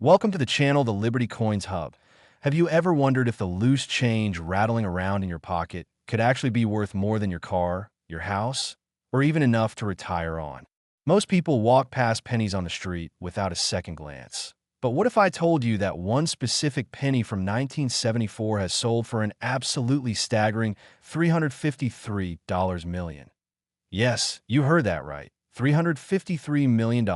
Welcome to the channel, the Liberty Coins Hub. Have you ever wondered if the loose change rattling around in your pocket could actually be worth more than your car, your house, or even enough to retire on? Most people walk past pennies on the street without a second glance. But what if I told you that one specific penny from 1974 has sold for an absolutely staggering $353 million? Yes, you heard that right. $353 million.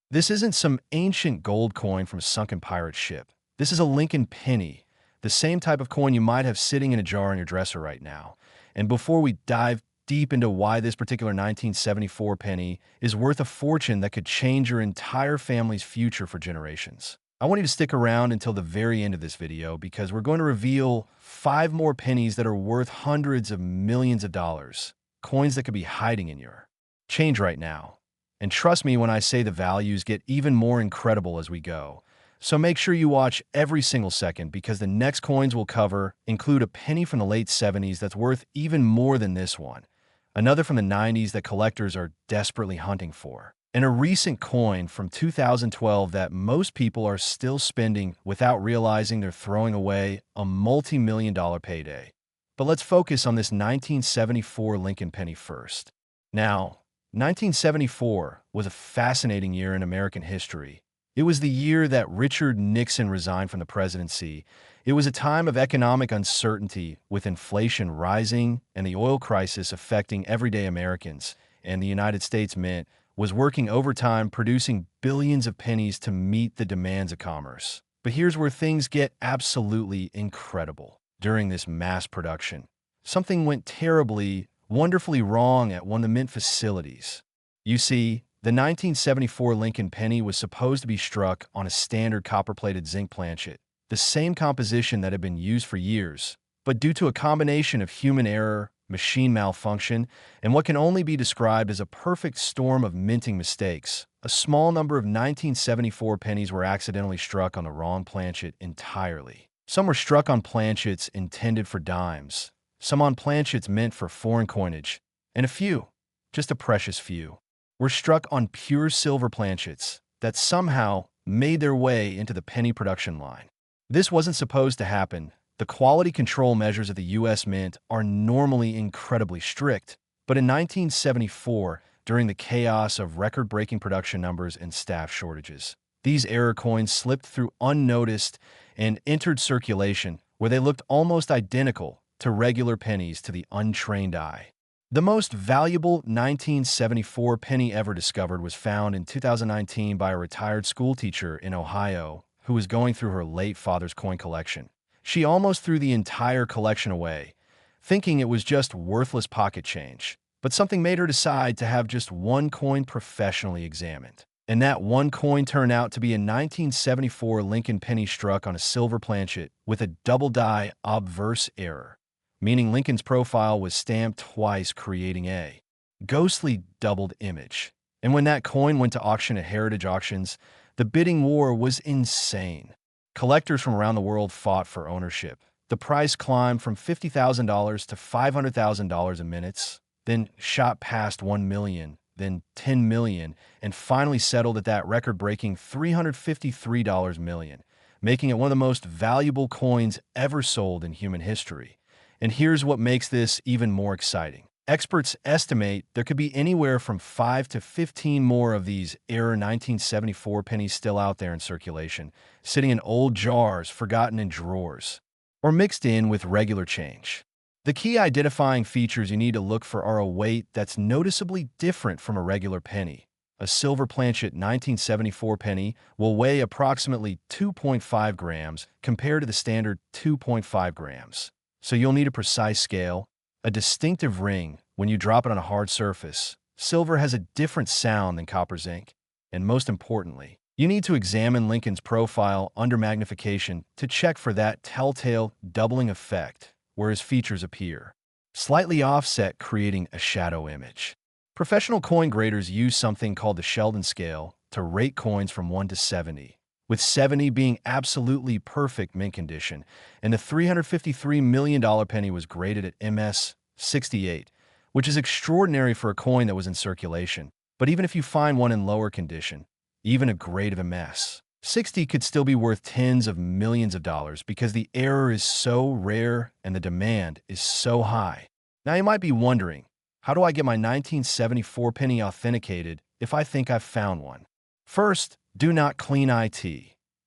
This isn't some ancient gold coin from a sunken pirate ship. This is a Lincoln penny, the same type of coin you might have sitting in a jar on your dresser right now. And before we dive deep into why this particular 1974 penny is worth a fortune that could change your entire family's future for generations, I want you to stick around until the very end of this video because we're going to reveal 5 more pennies that are worth hundreds of millions of dollars, coins that could be hiding in your change right now. And trust me when I say the values get even more incredible as we go. So make sure you watch every single second because the next coins we'll cover include a penny from the late 70s that's worth even more than this one, another from the 90s that collectors are desperately hunting for, and a recent coin from 2012 that most people are still spending without realizing they're throwing away a multi-million-dollar payday. But let's focus on this 1974 Lincoln penny first. Now, 1974 was a fascinating year in American history. It was the year that Richard Nixon resigned from the presidency. It was a time of economic uncertainty with inflation rising and the oil crisis affecting everyday Americans, and the United States Mint was working overtime producing billions of pennies to meet the demands of commerce. But here's where things get absolutely incredible. During this mass production, something went terribly, wonderfully wrong at one of the Mint facilities. You see, the 1974 Lincoln penny was supposed to be struck on a standard copper-plated zinc planchet, the same composition that had been used for years, but due to a combination of human error, machine malfunction, and what can only be described as a perfect storm of minting mistakes, a small number of 1974 pennies were accidentally struck on the wrong planchet entirely. Some were struck on planchets intended for dimes, some on planchets meant for foreign coinage, and a few, just a precious few, were struck on pure silver planchets that somehow made their way into the penny production line. This wasn't supposed to happen. The quality control measures of the U.S. Mint are normally incredibly strict, but in 1974, during the chaos of record-breaking production numbers and staff shortages, these error coins slipped through unnoticed and entered circulation where they looked almost identical to regular pennies to the untrained eye. The most valuable 1974 penny ever discovered was found in 2019 by a retired schoolteacher in Ohio who was going through her late father's coin collection. She almost threw the entire collection away, thinking it was just worthless pocket change. But something made her decide to have just one coin professionally examined. And that one coin turned out to be a 1974 Lincoln penny struck on a silver planchet with a double-die obverse error, meaning Lincoln's profile was stamped twice, creating a ghostly doubled image. And when that coin went to auction at Heritage Auctions, the bidding war was insane. Collectors from around the world fought for ownership. The price climbed from $50,000 to $500,000 in minutes, then shot past $1 million, then $10 million, and finally settled at that record-breaking $353 million, making it one of the most valuable coins ever sold in human history. And here's what makes this even more exciting. Experts estimate there could be anywhere from 5 to 15 more of these error 1974 pennies still out there in circulation, sitting in old jars, forgotten in drawers, or mixed in with regular change. The key identifying features you need to look for are a weight that's noticeably different from a regular penny. A silver planchet 1974 penny will weigh approximately 2.5 grams compared to the standard 2.5 grams. So you'll need a precise scale, a distinctive ring when you drop it on a hard surface. Silver has a different sound than copper zinc. And most importantly, you need to examine Lincoln's profile under magnification to check for that telltale doubling effect where his features appear, slightly offset, creating a shadow image. Professional coin graders use something called the Sheldon scale to rate coins from 1 to 70, with 70 being absolutely perfect mint condition, and the $353 million penny was graded at MS 68, which is extraordinary for a coin that was in circulation. But even if you find one in lower condition, even a grade of MS 60 could still be worth tens of millions of dollars because the error is so rare and the demand is so high. Now you might be wondering, how do I get my 1974 penny authenticated if I think I've found one? First, do not clean IT.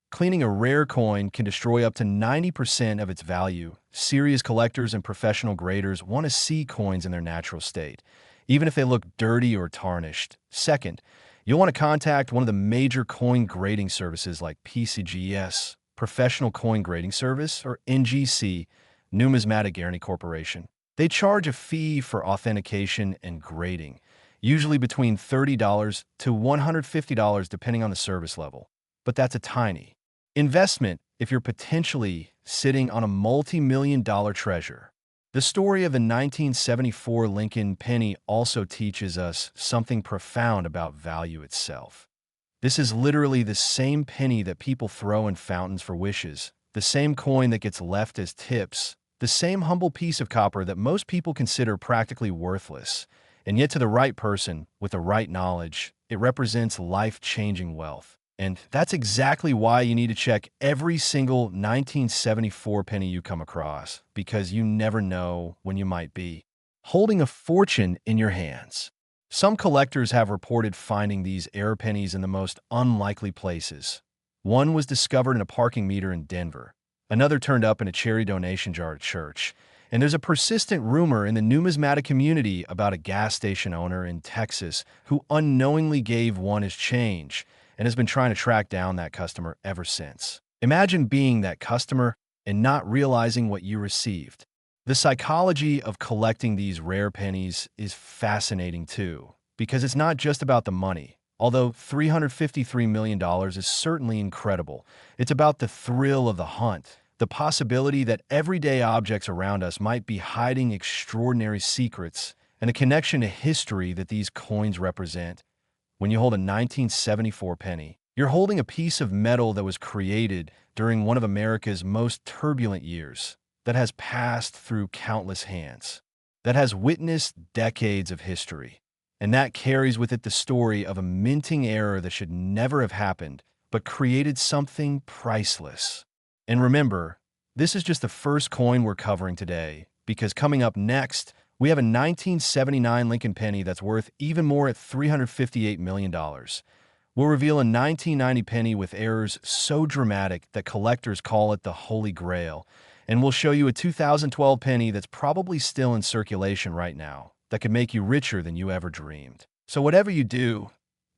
Cleaning a rare coin can destroy up to 90% of its value. Serious collectors and professional graders want to see coins in their natural state, even if they look dirty or tarnished. Second, you'll want to contact one of the major coin grading services like PCGS, Professional Coin Grading Service, or NGC, Numismatic Guarantee Corporation. They charge a fee for authentication and grading, usually between $30 to $150 depending on the service level. But that's a tiny investment if you're potentially sitting on a multi-million-dollar treasure. The story of the 1974 Lincoln penny also teaches us something profound about value itself. This is literally the same penny that people throw in fountains for wishes, the same coin that gets left as tips, the same humble piece of copper that most people consider practically worthless. And yet to the right person, with the right knowledge, it represents life-changing wealth. And that's exactly why you need to check every single 1974 penny you come across, because you never know when you might be holding a fortune in your hands. Some collectors have reported finding these error pennies in the most unlikely places. One was discovered in a parking meter in Denver. Another turned up in a charity donation jar at church. And there's a persistent rumor in the numismatic community about a gas station owner in Texas who unknowingly gave one as change and has been trying to track down that customer ever since. Imagine being that customer and not realizing what you received. The psychology of collecting these rare pennies is fascinating too, because it's not just about the money. Although $353 million is certainly incredible, it's about the thrill of the hunt, the possibility that everyday objects around us might be hiding extraordinary secrets, and the connection to history that these coins represent. When you hold a 1974 penny, you're holding a piece of metal that was created during one of America's most turbulent years, that has passed through countless hands, that has witnessed decades of history, and that carries with it the story of a minting error that should never have happened, but created something priceless. And remember, this is just the first coin we're covering today, because coming up next, we have a 1979 Lincoln penny that's worth even more at $358 million. We'll reveal a 1990 penny with errors so dramatic that collectors call it the Holy Grail, and we'll show you a 2012 penny that's probably still in circulation right now that could make you richer than you ever dreamed. So whatever you do,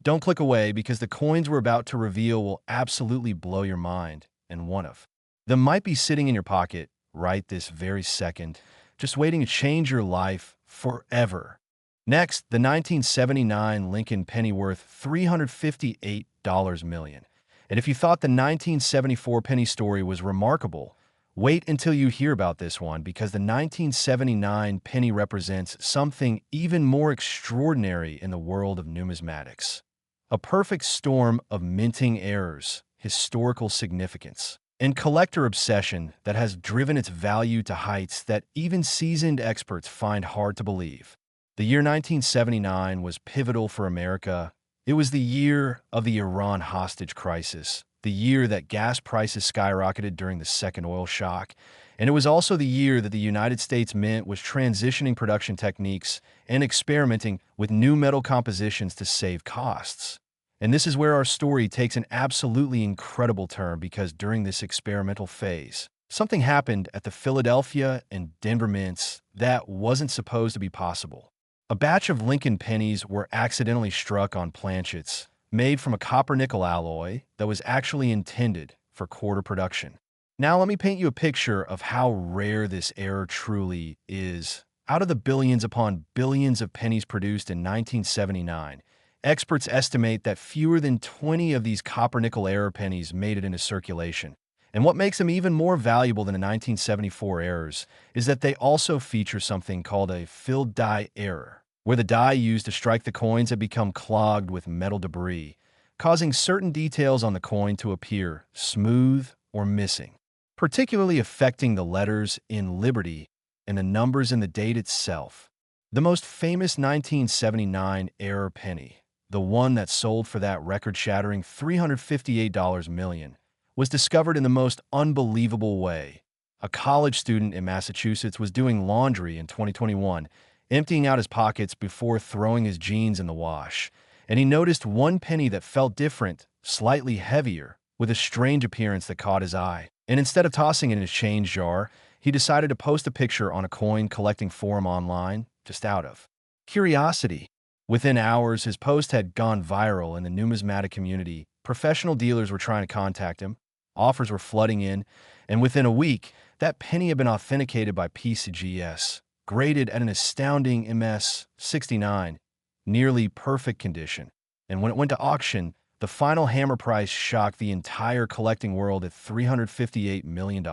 don't click away, because the coins we're about to reveal will absolutely blow your mind, and one of them might be sitting in your pocket right this very second, just waiting to change your life forever. Next, the 1979 Lincoln penny worth $358 million. And if you thought the 1974 penny story was remarkable, wait until you hear about this one, because the 1979 penny represents something even more extraordinary in the world of numismatics. A perfect storm of minting errors, historical significance, and collector obsession that has driven its value to heights that even seasoned experts find hard to believe. The year 1979 was pivotal for America. It was the year of the Iran hostage crisis, the year that gas prices skyrocketed during the second oil shock, and it was also the year that the United States Mint was transitioning production techniques and experimenting with new metal compositions to save costs. And this is where our story takes an absolutely incredible turn, because during this experimental phase, something happened at the Philadelphia and Denver mints that wasn't supposed to be possible. A batch of Lincoln pennies were accidentally struck on planchets made from a copper-nickel alloy that was actually intended for quarter production. Now let me paint you a picture of how rare this error truly is. Out of the billions upon billions of pennies produced in 1979, experts estimate that fewer than 20 of these copper-nickel error pennies made it into circulation. And what makes them even more valuable than the 1974 errors is that they also feature something called a filled die error, where the die used to strike the coins had become clogged with metal debris, causing certain details on the coin to appear smooth or missing, particularly affecting the letters in Liberty and the numbers in the date itself. The most famous 1979 error penny, the one that sold for that record-shattering $358 million, was discovered in the most unbelievable way. A college student in Massachusetts was doing laundry in 2021, emptying out his pockets before throwing his jeans in the wash, and he noticed one penny that felt different, slightly heavier, with a strange appearance that caught his eye. And instead of tossing it in his change jar, he decided to post a picture on a coin collecting forum online, just out of curiosity. Within hours, his post had gone viral in the numismatic community. Professional dealers were trying to contact him, offers were flooding in, and within a week, that penny had been authenticated by PCGS, graded at an astounding MS 69, nearly perfect condition. And when it went to auction, the final hammer price shocked the entire collecting world at $358 million,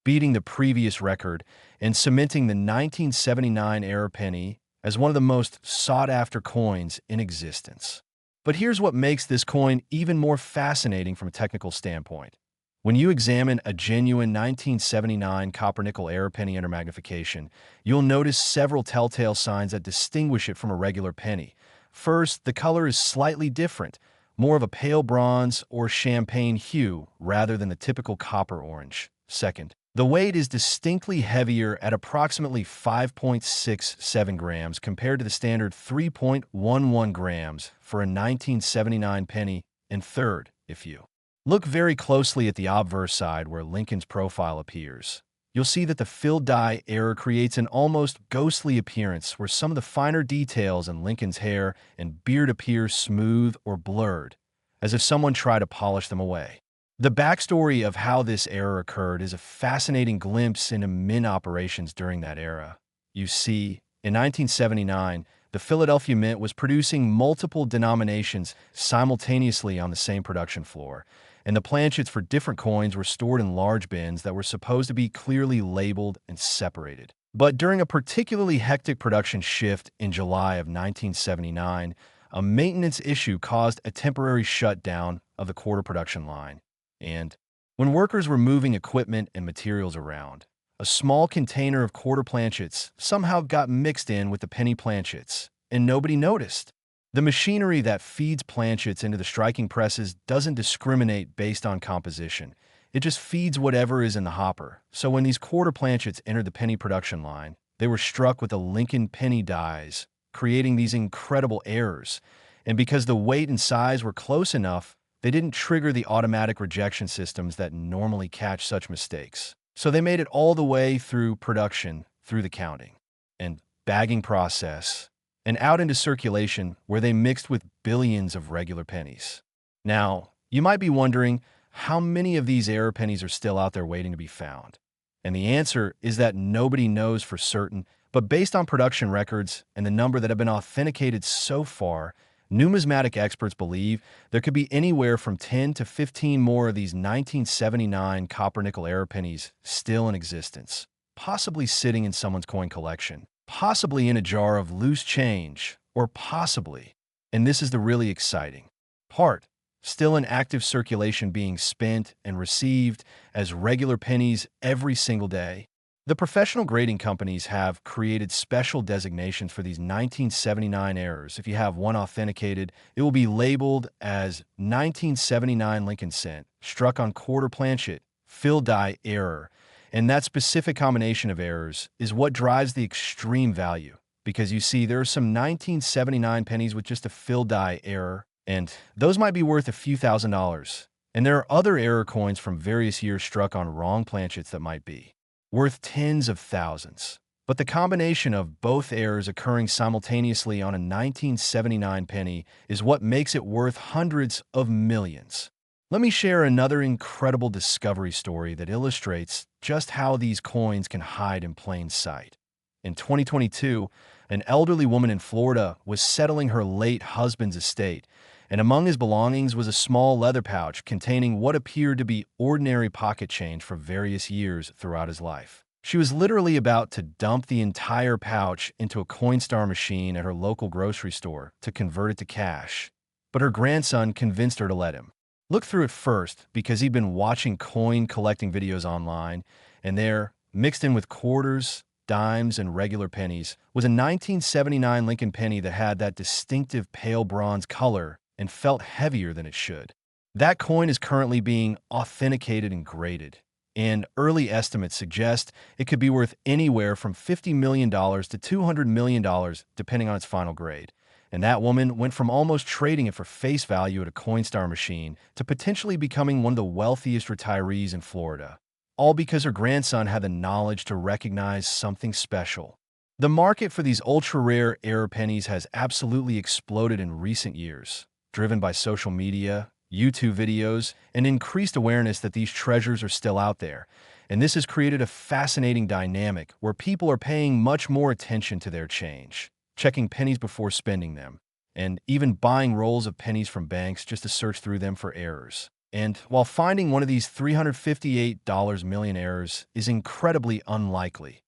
beating the previous record and cementing the 1979 era penny as one of the most sought-after coins in existence. But here's what makes this coin even more fascinating from a technical standpoint. When you examine a genuine 1979 copper-nickel era penny under magnification, you'll notice several telltale signs that distinguish it from a regular penny. First, the color is slightly different, more of a pale bronze or champagne hue rather than the typical copper orange. Second, the weight is distinctly heavier at approximately 5.67 grams compared to the standard 3.11 grams for a 1979 penny. And third, if you look very closely at the obverse side where Lincoln's profile appears, you'll see that the fill dye error creates an almost ghostly appearance where some of the finer details in Lincoln's hair and beard appear smooth or blurred, as if someone tried to polish them away. The backstory of how this error occurred is a fascinating glimpse into mint operations during that era. You see, in 1979, the Philadelphia Mint was producing multiple denominations simultaneously on the same production floor, and the planchets for different coins were stored in large bins that were supposed to be clearly labeled and separated. But during a particularly hectic production shift in July of 1979, a maintenance issue caused a temporary shutdown of the quarter production line. And when workers were moving equipment and materials around, a small container of quarter planchets somehow got mixed in with the penny planchets, and nobody noticed. The machinery that feeds planchets into the striking presses doesn't discriminate based on composition. It just feeds whatever is in the hopper. So when these quarter planchets entered the penny production line, they were struck with the Lincoln penny dies, creating these incredible errors. And because the weight and size were close enough, they didn't trigger the automatic rejection systems that normally catch such mistakes. So they made it all the way through production, through the counting and bagging process, and out into circulation where they mixed with billions of regular pennies. Now, you might be wondering how many of these error pennies are still out there waiting to be found. And the answer is that nobody knows for certain, but based on production records and the number that have been authenticated so far, numismatic experts believe there could be anywhere from 10 to 15 more of these 1979 copper-nickel error pennies still in existence, possibly sitting in someone's coin collection, possibly in a jar of loose change, or possibly, and this is the really exciting part, still in active circulation being spent and received as regular pennies every single day. The professional grading companies have created special designations for these 1979 errors. If you have one authenticated, it will be labeled as 1979 Lincoln cent, struck on quarter planchet, fill die error. And that specific combination of errors is what drives the extreme value. Because you see, there are some 1979 pennies with just a fill die error, and those might be worth a few $1,000s. And there are other error coins from various years struck on wrong planchets that might be worth tens of thousands. But the combination of both errors occurring simultaneously on a 1979 penny is what makes it worth hundreds of millions. Let me share another incredible discovery story that illustrates just how these coins can hide in plain sight. In 2022, an elderly woman in Florida was settling her late husband's estate, and among his belongings was a small leather pouch containing what appeared to be ordinary pocket change for various years throughout his life. She was literally about to dump the entire pouch into a Coinstar machine at her local grocery store to convert it to cash, but her grandson convinced her to let him look through it first because he'd been watching coin collecting videos online, and there, mixed in with quarters, dimes, and regular pennies was a 1979 Lincoln penny that had that distinctive pale bronze color and felt heavier than it should. That coin is currently being authenticated and graded, and early estimates suggest it could be worth anywhere from $50 million to $200 million, depending on its final grade. And that woman went from almost trading it for face value at a Coinstar machine to potentially becoming one of the wealthiest retirees in Florida, all because her grandson had the knowledge to recognize something special. The market for these ultra-rare error pennies has absolutely exploded in recent years, driven by social media, YouTube videos, and increased awareness that these treasures are still out there. And this has created a fascinating dynamic where people are paying much more attention to their change, checking pennies before spending them, and even buying rolls of pennies from banks just to search through them for errors. And while finding one of these $358 million errors is incredibly unlikely,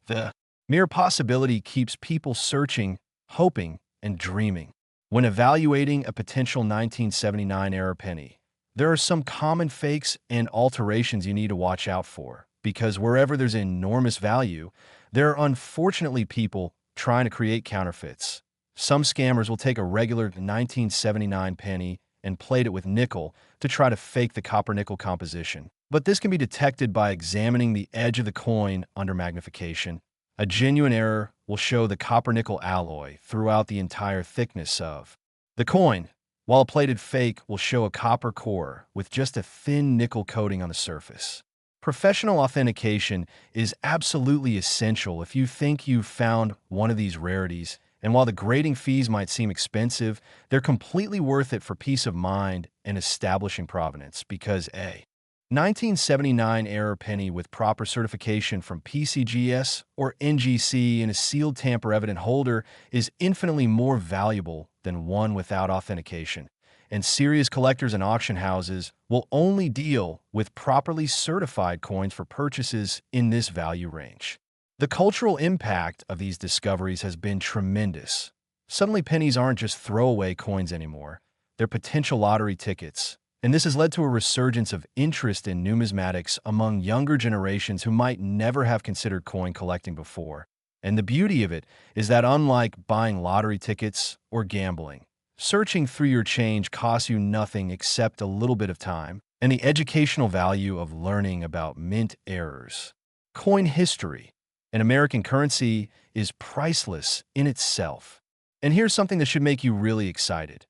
the mere possibility keeps people searching, hoping, and dreaming. When evaluating a potential 1979 error penny, there are some common fakes and alterations you need to watch out for, because wherever there's enormous value, there are unfortunately people trying to create counterfeits. Some scammers will take a regular 1979 penny and plate it with nickel to try to fake the copper-nickel composition. But this can be detected by examining the edge of the coin under magnification. A genuine error will show the copper-nickel alloy throughout the entire thickness of the coin, while a plated fake will show a copper core with just a thin nickel coating on the surface. Professional authentication is absolutely essential if you think you've found one of these rarities, and while the grading fees might seem expensive, they're completely worth it for peace of mind and establishing provenance, because a 1979 error penny with proper certification from PCGS or NGC in a sealed tamper-evident holder is infinitely more valuable than one without authentication. And serious collectors and auction houses will only deal with properly certified coins for purchases in this value range. The cultural impact of these discoveries has been tremendous. Suddenly, pennies aren't just throwaway coins anymore. They're potential lottery tickets. And this has led to a resurgence of interest in numismatics among younger generations who might never have considered coin collecting before. And the beauty of it is that unlike buying lottery tickets or gambling, searching through your change costs you nothing except a little bit of time and the educational value of learning about mint errors. Coin history and American currency is priceless in itself. And here's something that should make you really excited.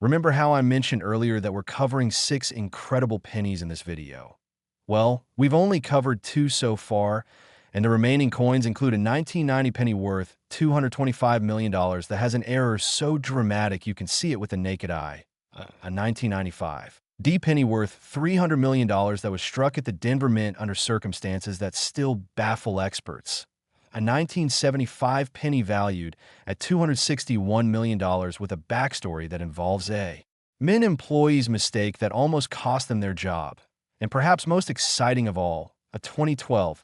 Remember how I mentioned earlier that we're covering 6 incredible pennies in this video? Well, we've only covered 2 so far, and the remaining coins include a 1990 penny worth $225 million that has an error so dramatic you can see it with the naked eye, a 1995 D penny worth $300 million that was struck at the Denver Mint under circumstances that still baffle experts, a 1975 penny valued at $261 million with a backstory that involves a Mint employee's mistake that almost cost them their job, and perhaps most exciting of all, a 2012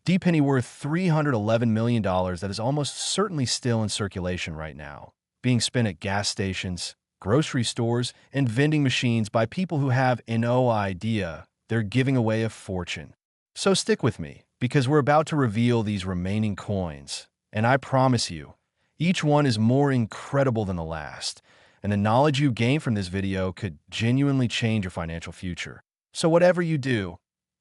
D penny worth $311 million that is almost certainly still in circulation right now, being spent at gas stations, grocery stores, and vending machines by people who have no idea they're giving away a fortune. So stick with me, because we're about to reveal these remaining coins, and I promise you, each one is more incredible than the last, and the knowledge you gain from this video could genuinely change your financial future. So whatever you do,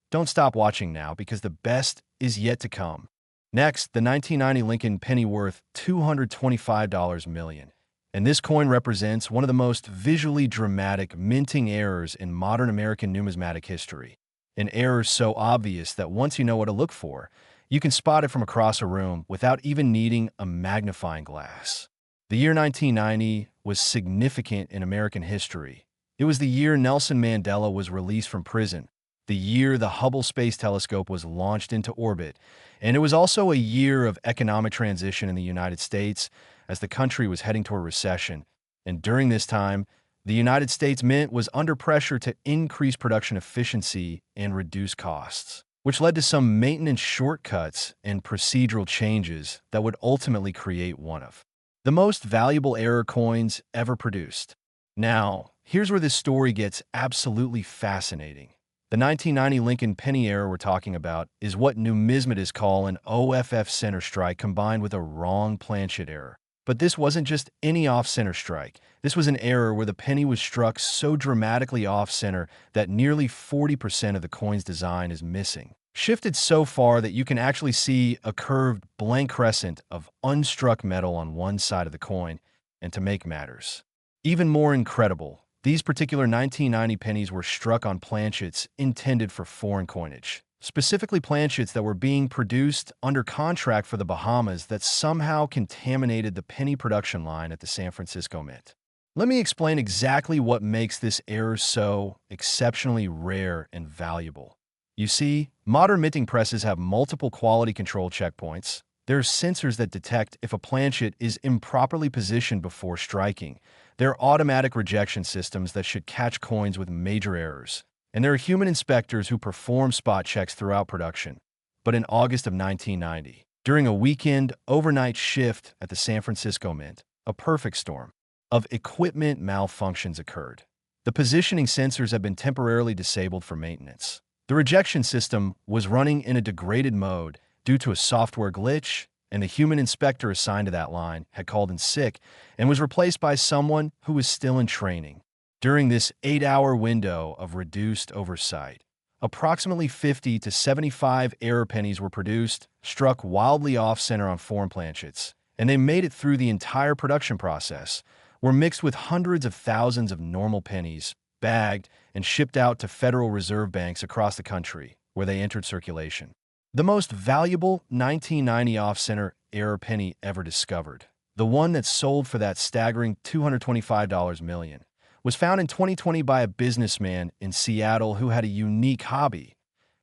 don't stop watching now, because the best is yet to come. Next, the 1990 Lincoln penny worth $225 million. And this coin represents one of the most visually dramatic minting errors in modern American numismatic history. An error so obvious that once you know what to look for, you can spot it from across a room without even needing a magnifying glass. The year 1990 was significant in American history. It was the year Nelson Mandela was released from prison, the year the Hubble Space Telescope was launched into orbit, and it was also a year of economic transition in the United States as the country was heading toward recession. And during this time, the United States Mint was under pressure to increase production efficiency and reduce costs, which led to some maintenance shortcuts and procedural changes that would ultimately create one of the most valuable error coins ever produced. Now, here's where this story gets absolutely fascinating. The 1990 Lincoln penny error we're talking about is what numismatists call an OFF center strike combined with a wrong planchet error. But this wasn't just any off-center strike. This was an error where the penny was struck so dramatically off-center that nearly 40% of the coin's design is missing. Shifted so far that you can actually see a curved blank crescent of unstruck metal on one side of the coin. And to make matters even more incredible, these particular 1990 pennies were struck on planchets intended for foreign coinage, specifically planchets that were being produced under contract for the Bahamas that somehow contaminated the penny production line at the San Francisco Mint. Let me explain exactly what makes this error so exceptionally rare and valuable. You see, modern minting presses have multiple quality control checkpoints. There are sensors that detect if a planchet is improperly positioned before striking. There are automatic rejection systems that should catch coins with major errors. And there are human inspectors who perform spot checks throughout production. But in August of 1990, during a weekend overnight shift at the San Francisco Mint, a perfect storm of equipment malfunctions occurred. The positioning sensors had been temporarily disabled for maintenance. The rejection system was running in a degraded mode due to a software glitch, and the human inspector assigned to that line had called in sick and was replaced by someone who was still in training. During this 8-hour window of reduced oversight, approximately 50 to 75 error pennies were produced, struck wildly off-center on foreign planchets, and they made it through the entire production process, were mixed with hundreds of thousands of normal pennies, bagged, and shipped out to Federal Reserve banks across the country, where they entered circulation. The most valuable 1990 off-center error penny ever discovered, the one that sold for that staggering $225 million, was found in 2020 by a businessman in Seattle who had a unique hobby.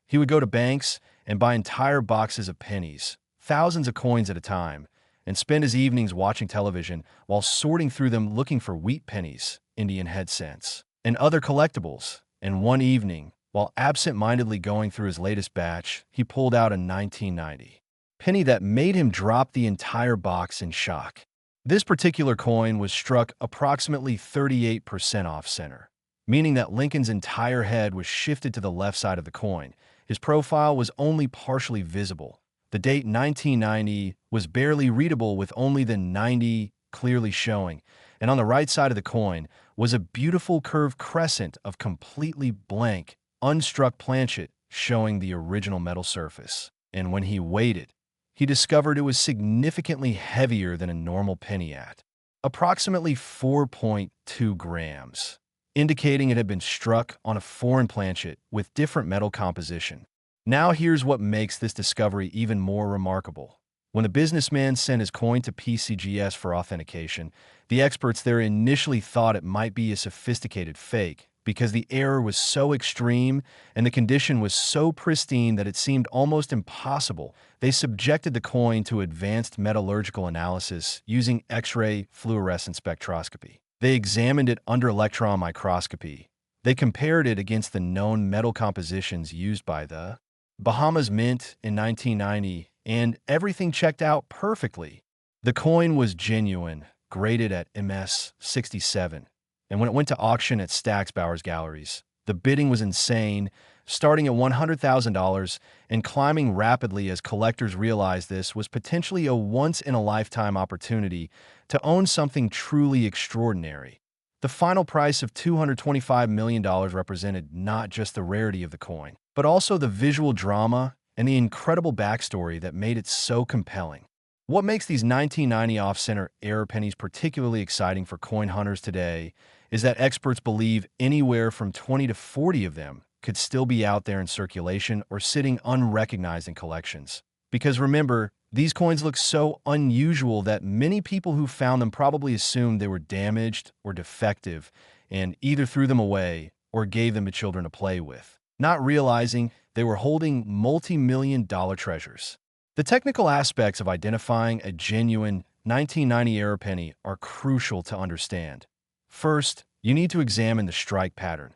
He would go to banks and buy entire boxes of pennies, thousands of coins at a time, and spend his evenings watching television while sorting through them looking for wheat pennies, Indian head cents, and other collectibles. And one evening, while absent-mindedly going through his latest batch, he pulled out a 1990 penny that made him drop the entire box in shock. This particular coin was struck approximately 38% off-center, meaning that Lincoln's entire head was shifted to the left side of the coin. His profile was only partially visible. The date 1990 was barely readable with only the 90 clearly showing, and on the right side of the coin was a beautiful curved crescent of completely blank, unstruck planchet showing the original metal surface. And when he weighed it, he discovered it was significantly heavier than a normal penny at approximately 4.2 grams, indicating it had been struck on a foreign planchet with different metal composition. Now here's what makes this discovery even more remarkable. When the businessman sent his coin to PCGS for authentication, the experts there initially thought it might be a sophisticated fake because the error was so extreme and the condition was so pristine that it seemed almost impossible. They subjected the coin to advanced metallurgical analysis using X-ray fluorescence spectroscopy. They examined it under electron microscopy. They compared it against the known metal compositions used by the Bahamas Mint in 1990, and everything checked out perfectly. The coin was genuine, graded at MS 67, and when it went to auction at Stack's Bowers Galleries, the bidding was insane, starting at $100,000 and climbing rapidly as collectors realized this was potentially a once-in-a-lifetime opportunity to own something truly extraordinary. The final price of $225 million represented not just the rarity of the coin, but also the visual drama and the incredible backstory that made it so compelling. What makes these 1990 off-center error pennies particularly exciting for coin hunters today is that experts believe anywhere from 20 to 40 of them could still be out there in circulation or sitting unrecognized in collections. Because remember, these coins look so unusual that many people who found them probably assumed they were damaged or defective and either threw them away or gave them to children to play with, not realizing they were holding multi-million-dollar treasures. The technical aspects of identifying a genuine 1990 error penny are crucial to understand. First, you need to examine the strike pattern.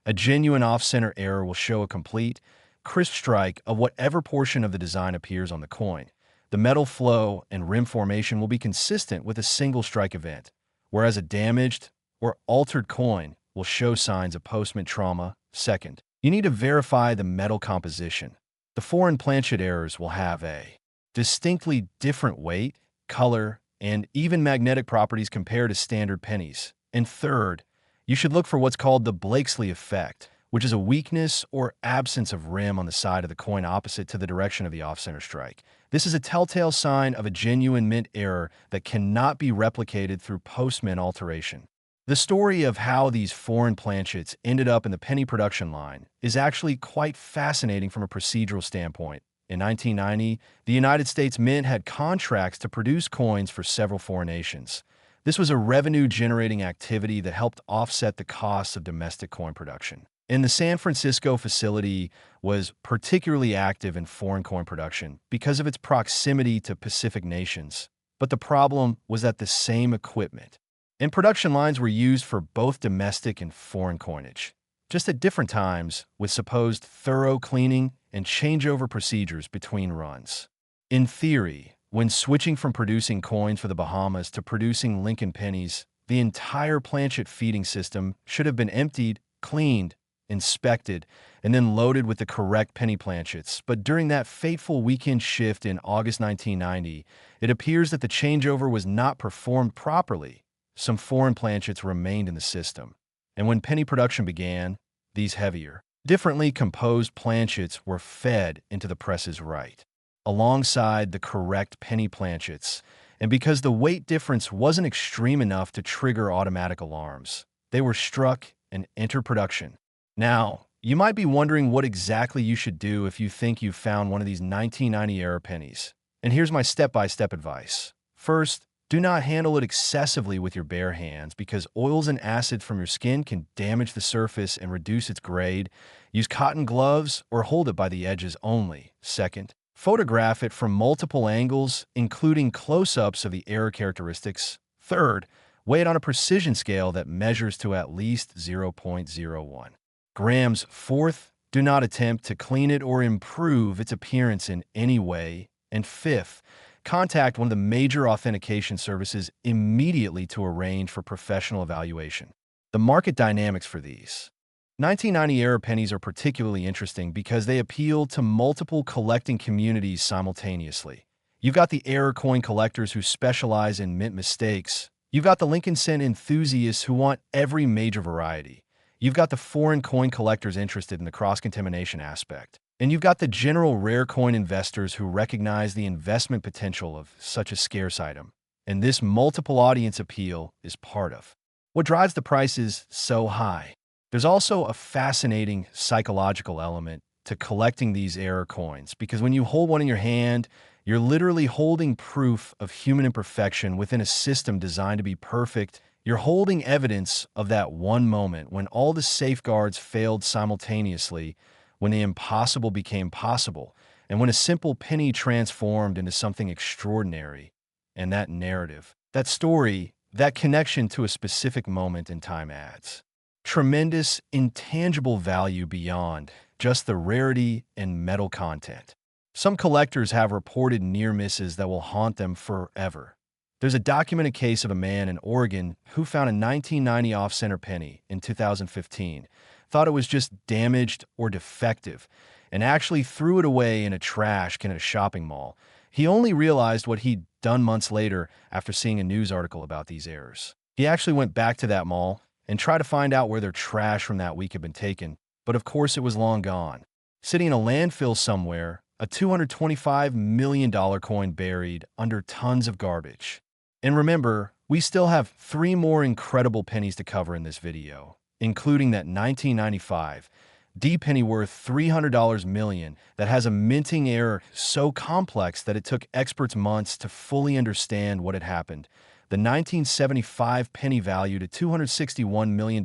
A genuine off-center error will show a complete, crisp strike of whatever portion of the design appears on the coin. The metal flow and rim formation will be consistent with a single strike event, whereas a damaged or altered coin will show signs of post-mint trauma. Second, You need to verify the metal composition. The foreign planchet errors will have a distinctly different weight, color, and even magnetic properties compared to standard pennies. And third, you should look for what's called the Blakesley effect, which is a weakness or absence of rim on the side of the coin opposite to the direction of the off-center strike. This is a telltale sign of a genuine mint error that cannot be replicated through post-mint alteration. The story of how these foreign planchets ended up in the penny production line is actually quite fascinating from a procedural standpoint. In 1990, the United States Mint had contracts to produce coins for several foreign nations. This was a revenue-generating activity that helped offset the costs of domestic coin production. And the San Francisco facility was particularly active in foreign coin production because of its proximity to Pacific nations. But the problem was that the same equipment and production lines were used for both domestic and foreign coinage, just at different times with supposed thorough cleaning and changeover procedures between runs. In theory, when switching from producing coins for the Bahamas to producing Lincoln pennies, the entire planchet feeding system should have been emptied, cleaned, inspected, and then loaded with the correct penny planchets. But during that fateful weekend shift in August 1990, it appears that the changeover was not performed properly. Some foreign planchets remained in the system. And when penny production began, these heavier, differently composed planchets were fed into the presses right, alongside the correct penny planchets. And because the weight difference wasn't extreme enough to trigger automatic alarms, they were struck and entered production. Now, you might be wondering what exactly you should do if you think you've found one of these 1990 era pennies. And here's my step-by-step advice. First, do not handle it excessively with your bare hands because oils and acid from your skin can damage the surface and reduce its grade. Use cotton gloves or hold it by the edges only. Second, photograph it from multiple angles, including close-ups of the error characteristics. Third, weigh it on a precision scale that measures to at least 0.01 grams. Fourth, do not attempt to clean it or improve its appearance in any way. And fifth, contact one of the major authentication services immediately to arrange for professional evaluation. The market dynamics for these 1990 era pennies are particularly interesting because they appeal to multiple collecting communities simultaneously. You've got the error coin collectors who specialize in mint mistakes. You've got the Lincoln cent enthusiasts who want every major variety. You've got the foreign coin collectors interested in the cross-contamination aspect. And you've got the general rare coin investors who recognize the investment potential of such a scarce item. And this multiple audience appeal is part of what drives the prices so high. There's also a fascinating psychological element to collecting these error coins because when you hold one in your hand, you're literally holding proof of human imperfection within a system designed to be perfect. You're holding evidence of that one moment when all the safeguards failed simultaneously, when the impossible became possible, and when a simple penny transformed into something extraordinary. And that narrative, that story, that connection to a specific moment in time adds tremendous, intangible value beyond just the rarity and metal content. Some collectors have reported near misses that will haunt them forever. There's a documented case of a man in Oregon who found a 1990 off-center penny in 2015, thought it was just damaged or defective, and actually threw it away in a trash can at a shopping mall. He only realized what he'd done months later after seeing a news article about these errors. He actually went back to that mall and tried to find out where their trash from that week had been taken, but of course it was long gone. Sitting in a landfill somewhere, a $225 million coin buried under tons of garbage. And remember, we still have 3 more incredible pennies to cover in this video, including that 1995 D penny worth $300 million that has a minting error so complex that it took experts months to fully understand what had happened. The 1975 penny valued at $261 million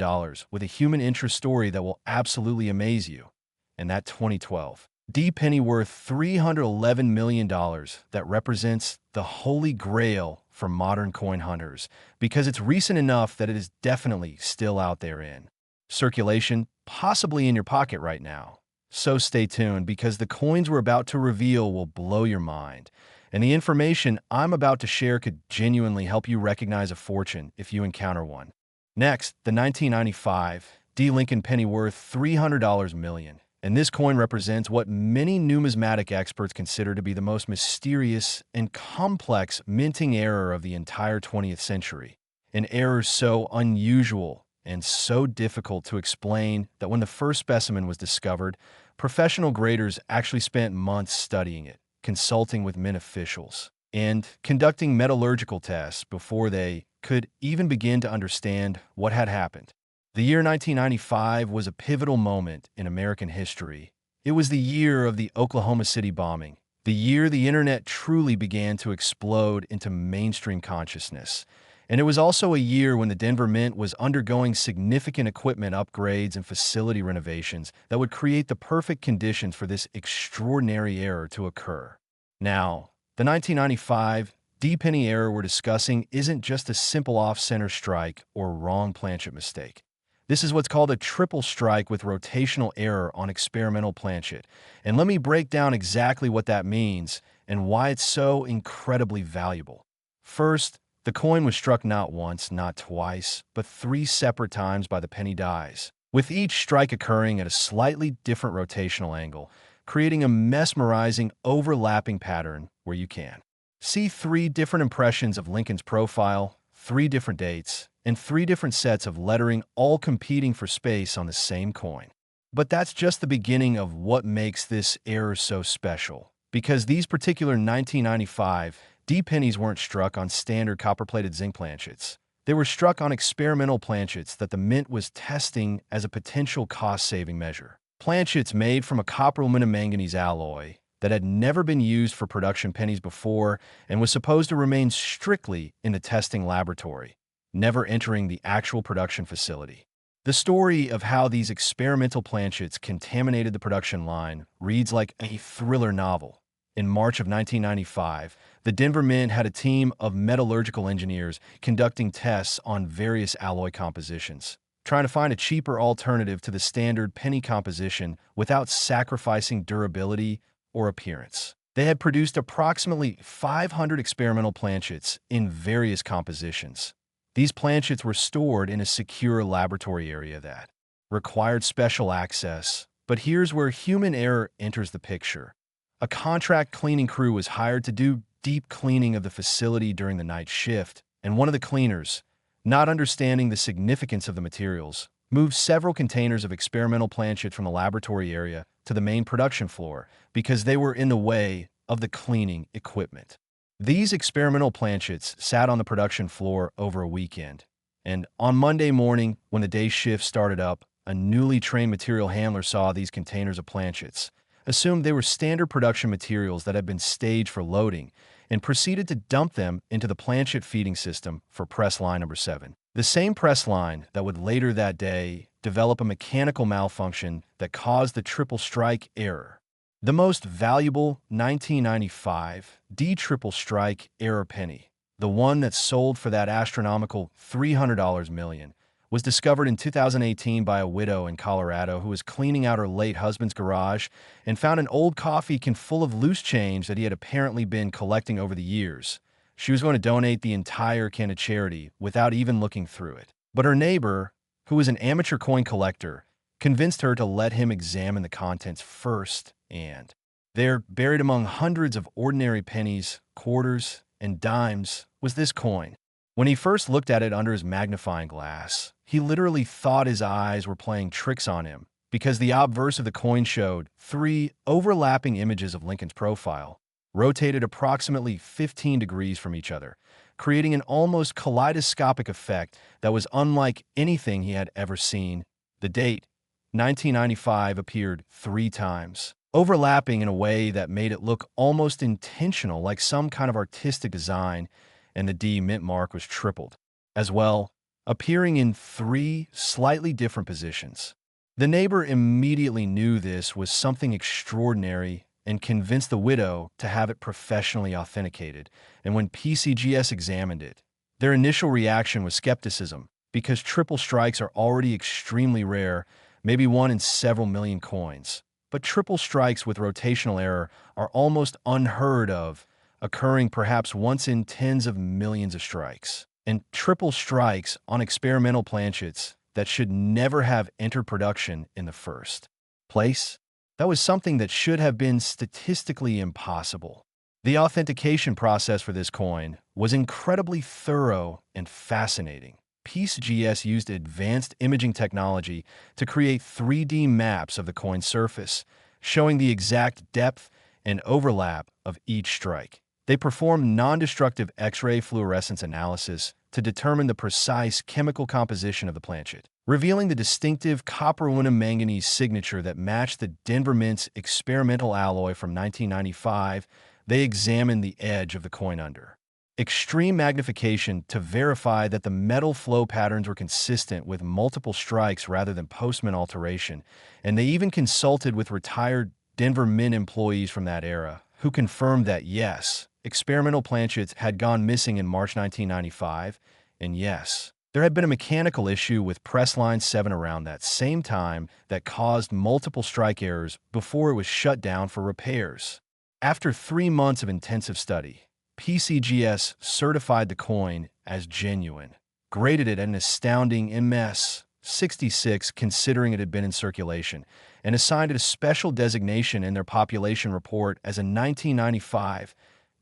with a human interest story that will absolutely amaze you. And that 2012 D penny worth $311 million that represents the holy grail for modern coin hunters because it's recent enough that it is definitely still out there in circulation, possibly in your pocket right now. So stay tuned because the coins we're about to reveal will blow your mind. And the information I'm about to share could genuinely help you recognize a fortune if you encounter one. Next, the 1995 D Lincoln penny worth $300 million. And this coin represents what many numismatic experts consider to be the most mysterious and complex minting error of the entire 20th century. An error so unusual and so difficult to explain that when the first specimen was discovered, professional graders actually spent months studying it, consulting with mint officials, and conducting metallurgical tests before they could even begin to understand what had happened. The year 1995 was a pivotal moment in American history. It was the year of the Oklahoma City bombing, the year the internet truly began to explode into mainstream consciousness. And it was also a year when the Denver Mint was undergoing significant equipment upgrades and facility renovations that would create the perfect conditions for this extraordinary error to occur. Now, the 1995 D-penny error we're discussing isn't just a simple off-center strike or wrong planchet mistake. This is what's called a triple strike with rotational error on experimental planchet. And let me break down exactly what that means and why it's so incredibly valuable. First, the coin was struck not once, not twice, but 3 separate times by the penny dies, with each strike occurring at a slightly different rotational angle, creating a mesmerizing overlapping pattern where you can see 3 different impressions of Lincoln's profile, 3 different dates, and 3 different sets of lettering all competing for space on the same coin. But that's just the beginning of what makes this error so special, because these particular 1995 D-pennies weren't struck on standard copper-plated zinc planchets. They were struck on experimental planchets that the Mint was testing as a potential cost-saving measure. Planchets made from a copper aluminum manganese alloy that had never been used for production pennies before and was supposed to remain strictly in the testing laboratory, never entering the actual production facility. The story of how these experimental planchets contaminated the production line reads like a thriller novel. In March of 1995, the Denver Mint had a team of metallurgical engineers conducting tests on various alloy compositions, trying to find a cheaper alternative to the standard penny composition without sacrificing durability or appearance. They had produced approximately 500 experimental planchets in various compositions. These planchets were stored in a secure laboratory area that required special access. But here's where human error enters the picture. A contract cleaning crew was hired to do deep cleaning of the facility during the night shift, and one of the cleaners, not understanding the significance of the materials, moved several containers of experimental planchet from the laboratory area to the main production floor because they were in the way of the cleaning equipment. These experimental planchets sat on the production floor over a weekend, and on Monday morning, when the day shift started up, a newly trained material handler saw these containers of planchets, assumed they were standard production materials that had been staged for loading, and proceeded to dump them into the planchet feeding system for press line number 7. The same press line that would later that day develop a mechanical malfunction that caused the triple strike error. The most valuable 1995 D triple strike error penny, the one that sold for that astronomical $300 million, was discovered in 2018 by a widow in Colorado who was cleaning out her late husband's garage and found an old coffee can full of loose change that he had apparently been collecting over the years. She was going to donate the entire can to charity without even looking through it. But her neighbor, who was an amateur coin collector, convinced her to let him examine the contents first, and there, buried among hundreds of ordinary pennies, quarters, and dimes, was this coin. When he first looked at it under his magnifying glass, he literally thought his eyes were playing tricks on him because the obverse of the coin showed 3 overlapping images of Lincoln's profile, rotated approximately 15 degrees from each other, creating an almost kaleidoscopic effect that was unlike anything he had ever seen. The date, 1995, appeared 3 times, overlapping in a way that made it look almost intentional, like some kind of artistic design, and the D mint mark was tripled, as well, appearing in 3 slightly different positions. The neighbor immediately knew this was something extraordinary and convinced the widow to have it professionally authenticated, and when PCGS examined it, their initial reaction was skepticism, because triple strikes are already extremely rare, maybe 1 in several million coins. But triple strikes with rotational error are almost unheard of, occurring perhaps once in tens of millions of strikes. And triple strikes on experimental planchets that should never have entered production in the first place. That was something that should have been statistically impossible. The authentication process for this coin was incredibly thorough and fascinating. PCGS used advanced imaging technology to create 3D maps of the coin's surface, showing the exact depth and overlap of each strike. They performed non-destructive X-ray fluorescence analysis to determine the precise chemical composition of the planchet, revealing the distinctive copper aluminum manganese signature that matched the Denver Mint's experimental alloy from 1995. They examined the edge of the coin under extreme magnification to verify that the metal flow patterns were consistent with multiple strikes rather than postmint alteration, and they even consulted with retired Denver Mint employees from that era, who confirmed that yes, experimental planchets had gone missing in March 1995, and yes, there had been a mechanical issue with press line 7 around that same time that caused multiple strike errors before it was shut down for repairs. After 3 months of intensive study, PCGS certified the coin as genuine, graded it at an astounding MS 66 considering it had been in circulation, and assigned it a special designation in their population report as a 1995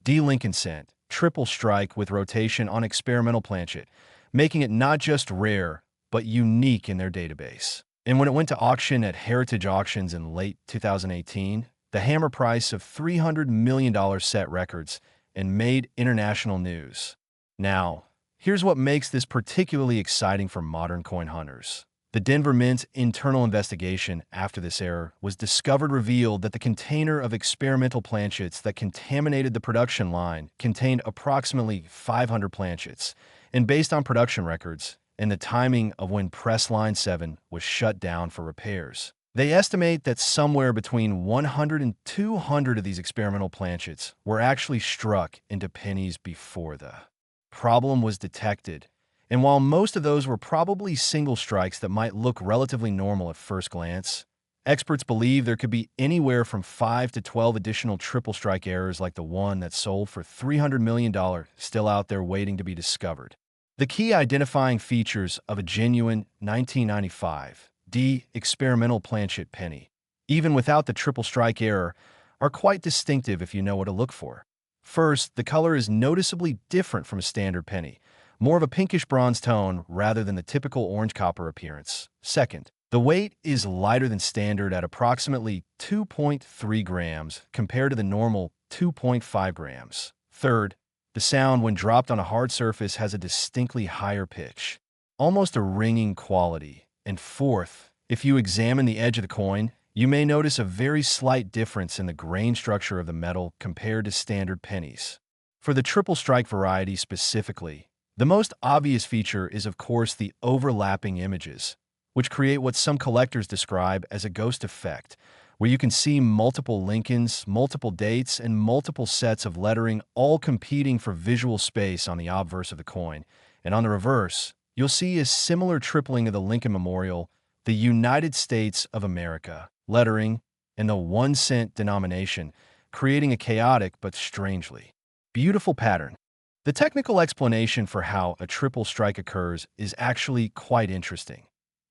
D. triple strike with rotation on experimental planchet, making it not just rare, but unique in their database. And when it went to auction at Heritage Auctions in late 2018, the hammer price of $300 million set records and made international news. Now, here's what makes this particularly exciting for modern coin hunters. The Denver Mint's internal investigation after this error was revealed that the container of experimental planchets that contaminated the production line contained approximately 500 planchets, and based on production records and the timing of when press line 7 was shut down for repairs, they estimate that somewhere between 100 and 200 of these experimental planchets were actually struck into pennies before the problem was detected. And while most of those were probably single strikes that might look relatively normal at first glance, experts believe there could be anywhere from 5 to 12 additional triple strike errors like the one that sold for $300 million still out there waiting to be discovered. The key identifying features of a genuine 1995 D experimental planchet penny, even without the triple strike error, are quite distinctive if you know what to look for. First, the color is noticeably different from a standard penny, more of a pinkish bronze tone rather than the typical orange copper appearance. Second, the weight is lighter than standard at approximately 2.3 grams compared to the normal 2.5 grams. Third, the sound when dropped on a hard surface has a distinctly higher pitch, almost a ringing quality. And fourth, if you examine the edge of the coin, you may notice a very slight difference in the grain structure of the metal compared to standard pennies. For the triple strike variety specifically, the most obvious feature is of course the overlapping images, which create what some collectors describe as a ghost effect, where you can see multiple Lincolns, multiple dates, and multiple sets of lettering all competing for visual space on the obverse of the coin, and on the reverse, you'll see a similar tripling of the Lincoln Memorial, the United States of America lettering, and the 1-cent denomination, creating a chaotic but strangely beautiful pattern. The technical explanation for how a triple strike occurs is actually quite interesting.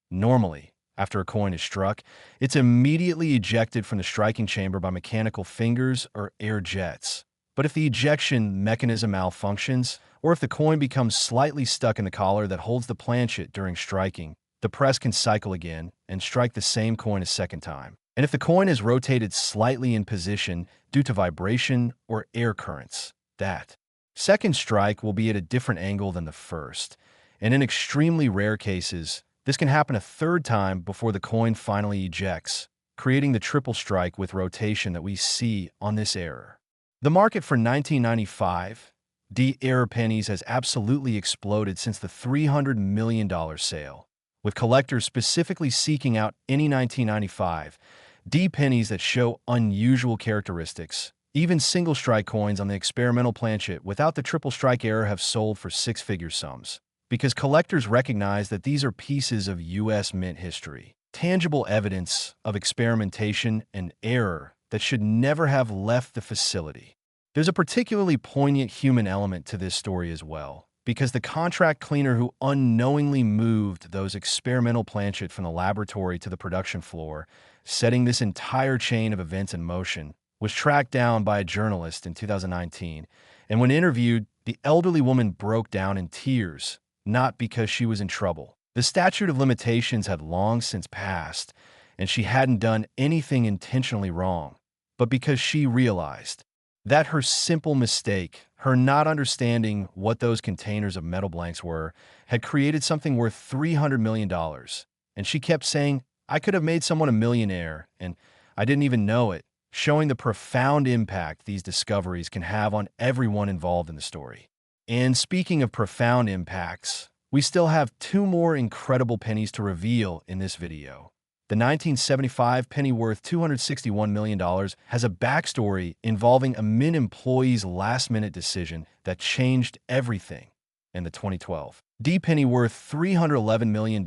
Normally, after a coin is struck, it's immediately ejected from the striking chamber by mechanical fingers or air jets. But if the ejection mechanism malfunctions, or if the coin becomes slightly stuck in the collar that holds the planchet during striking, the press can cycle again and strike the same coin a second time. And if the coin is rotated slightly in position due to vibration or air currents, that second strike will be at a different angle than the first. And in extremely rare cases, this can happen a third time before the coin finally ejects, creating the triple strike with rotation that we see on this error. The market for 1995 D error pennies has absolutely exploded since the $300 million sale, with collectors specifically seeking out any 1995 D pennies that show unusual characteristics. Even single strike coins on the experimental planchet without the triple strike error have sold for six-figure sums, because collectors recognize that these are pieces of U.S. mint history, tangible evidence of experimentation and error that should never have left the facility. There's a particularly poignant human element to this story as well. because the contract cleaner who unknowingly moved those experimental planchette from the laboratory to the production floor, setting this entire chain of events in motion, was tracked down by a journalist in 2019. And when interviewed, the elderly woman broke down in tears, not because she was in trouble. The statute of limitations had long since passed, and she hadn't done anything intentionally wrong, but because she realized that her simple mistake, her not understanding what those containers of metal blanks were, had created something worth $300 million. And she kept saying, I could have made someone a millionaire, and I didn't even know it, showing the profound impact these discoveries can have on everyone involved in the story. And speaking of profound impacts, we still have two more incredible pennies to reveal in this video. The 1975 penny worth $261 million has a backstory involving a Mint employee's last-minute decision that changed everything. And the 2012 D penny worth $311 million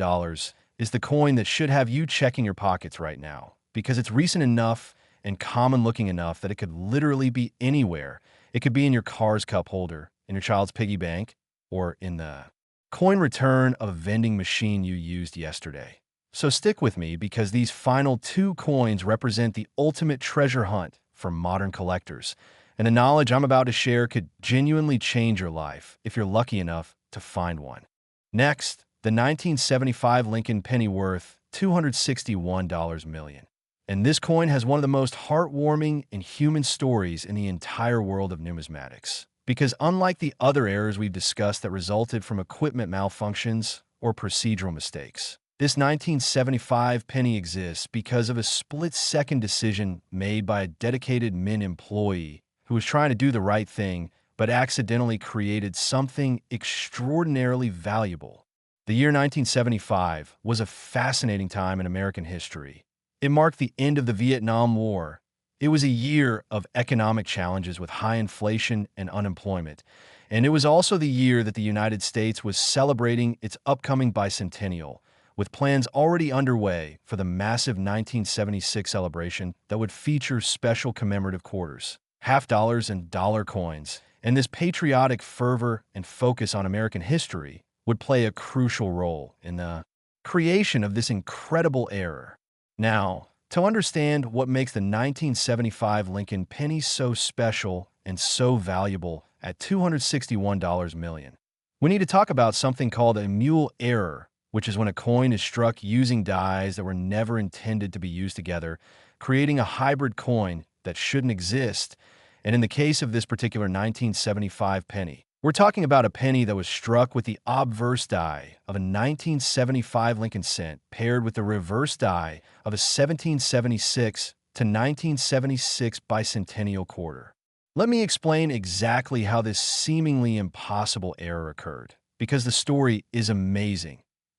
is the coin that should have you checking your pockets right now, because it's recent enough and common-looking enough that it could literally be anywhere. It could be in your car's cup holder, in your child's piggy bank, or in the coin return of a vending machine you used yesterday. So stick with me, because these final two coins represent the ultimate treasure hunt for modern collectors. And the knowledge I'm about to share could genuinely change your life if you're lucky enough to find one. Next, the 1975 Lincoln penny worth $261 million. And this coin has one of the most heartwarming and human stories in the entire world of numismatics. Because unlike the other errors we've discussed that resulted from equipment malfunctions or procedural mistakes, this 1975 penny exists because of a split-second decision made by a dedicated Mint employee who was trying to do the right thing but accidentally created something extraordinarily valuable. The year 1975 was a fascinating time in American history. It marked the end of the Vietnam War. It was a year of economic challenges with high inflation and unemployment. And it was also the year that the United States was celebrating its upcoming bicentennial, with plans already underway for the massive 1976 celebration that would feature special commemorative quarters, half dollars, and dollar coins. And this patriotic fervor and focus on American history would play a crucial role in the creation of this incredible era. Now, to understand what makes the 1975 Lincoln penny so special and so valuable at $261 million, we need to talk about something called a mule error, which is when a coin is struck using dies that were never intended to be used together, creating a hybrid coin that shouldn't exist. And in the case of this particular 1975 penny, we're talking about a penny that was struck with the obverse die of a 1975 Lincoln cent paired with the reverse die of a 1776 to 1976 bicentennial quarter. Let me explain exactly how this seemingly impossible error occurred, because the story is amazing.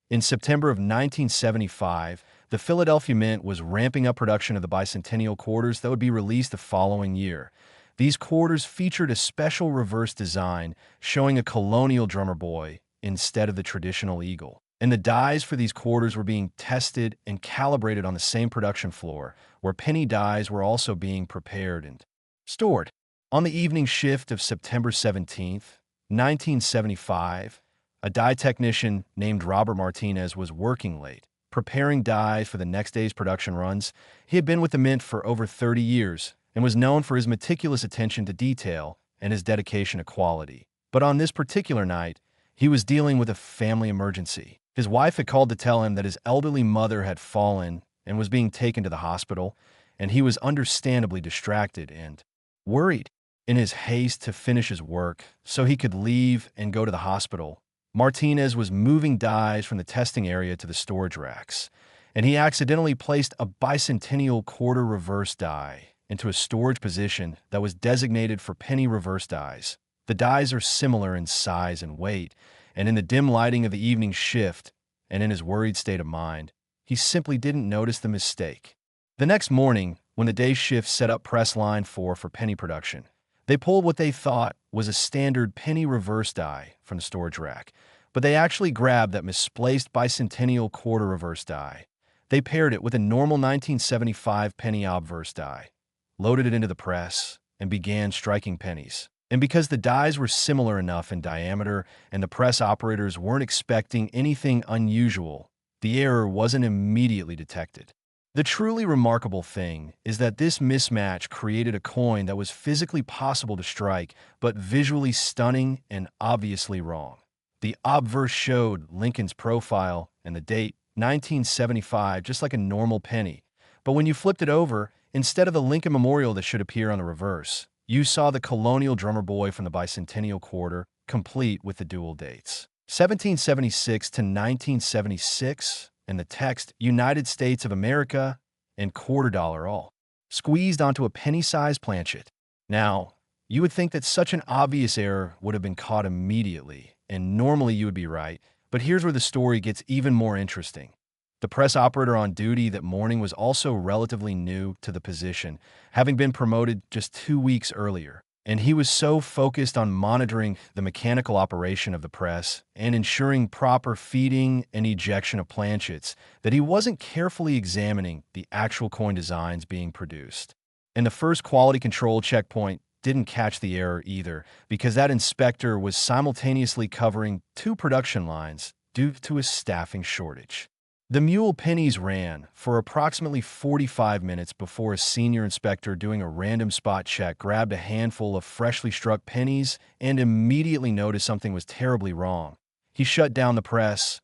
In September of 1975, the Philadelphia Mint was ramping up production of the bicentennial quarters that would be released the following year. These quarters featured a special reverse design showing a colonial drummer boy instead of the traditional eagle. And the dies for these quarters were being tested and calibrated on the same production floor, where penny dies were also being prepared and stored. On the evening shift of September 17th, 1975, a die technician named Robert Martinez was working late, preparing dies for the next day's production runs. He had been with the Mint for over 30 years and was known for his meticulous attention to detail and his dedication to quality. But on this particular night, he was dealing with a family emergency. His wife had called to tell him that his elderly mother had fallen and was being taken to the hospital, and he was understandably distracted and worried. In his haste to finish his work so he could leave and go to the hospital, Martinez was moving dies from the testing area to the storage racks, and he accidentally placed a bicentennial quarter reverse die into a storage position that was designated for penny reverse dies. The dies are similar in size and weight, and in the dim lighting of the evening shift, and in his worried state of mind, he simply didn't notice the mistake. The next morning, when the day shift set up press line 4 for penny production, they pulled what they thought was a standard penny reverse die from the storage rack, but they actually grabbed that misplaced bicentennial quarter reverse die. They paired it with a normal 1975 penny obverse die, loaded it into the press, and began striking pennies. And because the dies were similar enough in diameter and the press operators weren't expecting anything unusual, the error wasn't immediately detected. The truly remarkable thing is that this mismatch created a coin that was physically possible to strike, but visually stunning and obviously wrong. The obverse showed Lincoln's profile and the date, 1975, just like a normal penny. But when you flipped it over, instead of the Lincoln Memorial that should appear on the reverse, you saw the colonial drummer boy from the bicentennial quarter, complete with the dual dates. 1776 to 1976, and the text United States of America and quarter dollar all, squeezed onto a penny-sized planchet. Now, you would think that such an obvious error would have been caught immediately, and normally you would be right, but here's where the story gets even more interesting. The press operator on duty that morning was also relatively new to the position, having been promoted just 2 weeks earlier. And he was so focused on monitoring the mechanical operation of the press and ensuring proper feeding and ejection of planchets that he wasn't carefully examining the actual coin designs being produced. And the first quality control checkpoint didn't catch the error either, because that inspector was simultaneously covering 2 production lines due to a staffing shortage. The mule pennies ran for approximately 45 minutes before a senior inspector doing a random spot check grabbed a handful of freshly struck pennies and immediately noticed something was terribly wrong. He shut down the press,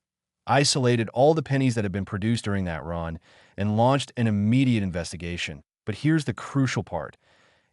isolated all the pennies that had been produced during that run, and launched an immediate investigation. But here's the crucial part.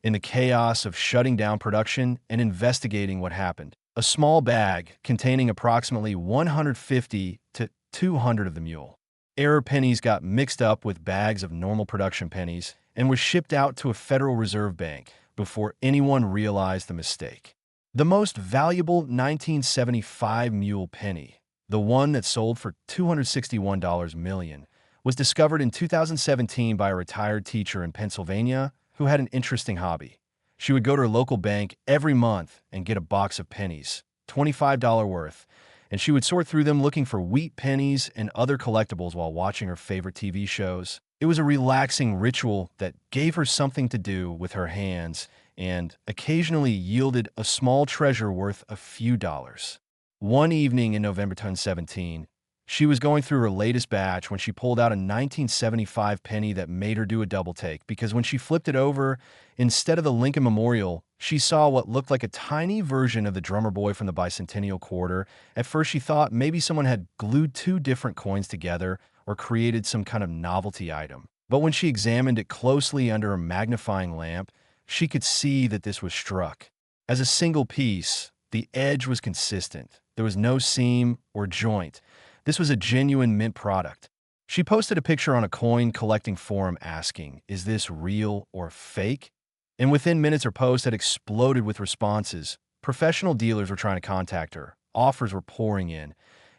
In the chaos of shutting down production and investigating what happened, a small bag containing approximately 150 to 200 of the mule error pennies got mixed up with bags of normal production pennies and was shipped out to a Federal Reserve Bank before anyone realized the mistake. The most valuable 1975 mule penny, the one that sold for $261 million, was discovered in 2017 by a retired teacher in Pennsylvania who had an interesting hobby. She would go to her local bank every month and get a box of pennies, $25 worth, and she would sort through them looking for wheat pennies and other collectibles while watching her favorite TV shows. It was a relaxing ritual that gave her something to do with her hands and occasionally yielded a small treasure worth a few dollars. One evening in November 2017, she was going through her latest batch when she pulled out a 1975 penny that made her do a double take, because when she flipped it over, instead of the Lincoln Memorial, she saw what looked like a tiny version of the drummer boy from the bicentennial quarter. At first she thought maybe someone had glued 2 different coins together or created some kind of novelty item. But when she examined it closely under a magnifying lamp, she could see that this was struck. As a single piece, the edge was consistent. There was no seam or joint. This was a genuine mint product. She posted a picture on a coin collecting forum asking, "Is this real or fake?" And within minutes her post had exploded with responses. Professional dealers were trying to contact her. Offers were pouring in.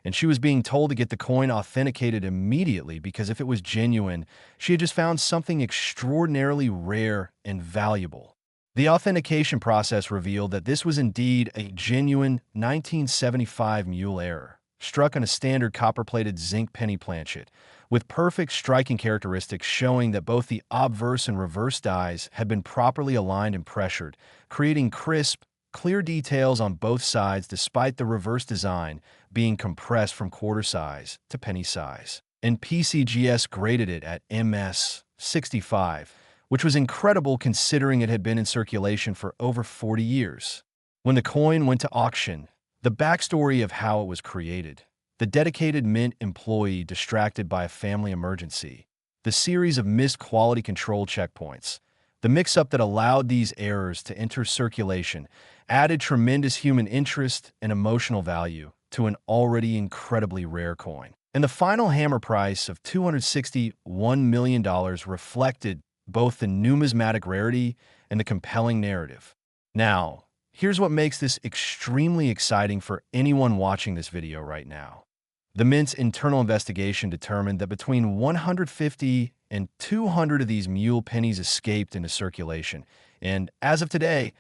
And she was being told to get the coin authenticated immediately because if it was genuine, she had just found something extraordinarily rare and valuable. The authentication process revealed that this was indeed a genuine 1975 mule error, struck on a standard copper-plated zinc penny planchet, with perfect striking characteristics showing that both the obverse and reverse dies had been properly aligned and pressured, creating crisp, clear details on both sides despite the reverse design being compressed from quarter size to penny size. And PCGS graded it at MS 65, which was incredible considering it had been in circulation for over 40 years. When the coin went to auction, the backstory of how it was created, the dedicated mint employee distracted by a family emergency, the series of missed quality control checkpoints, the mix-up that allowed these errors to enter circulation added tremendous human interest and emotional value to an already incredibly rare coin. And the final hammer price of $261 million reflected both the numismatic rarity and the compelling narrative. Now, here's what makes this extremely exciting for anyone watching this video right now. The Mint's internal investigation determined that between 150 and 200 of these mule pennies escaped into circulation, and as of today,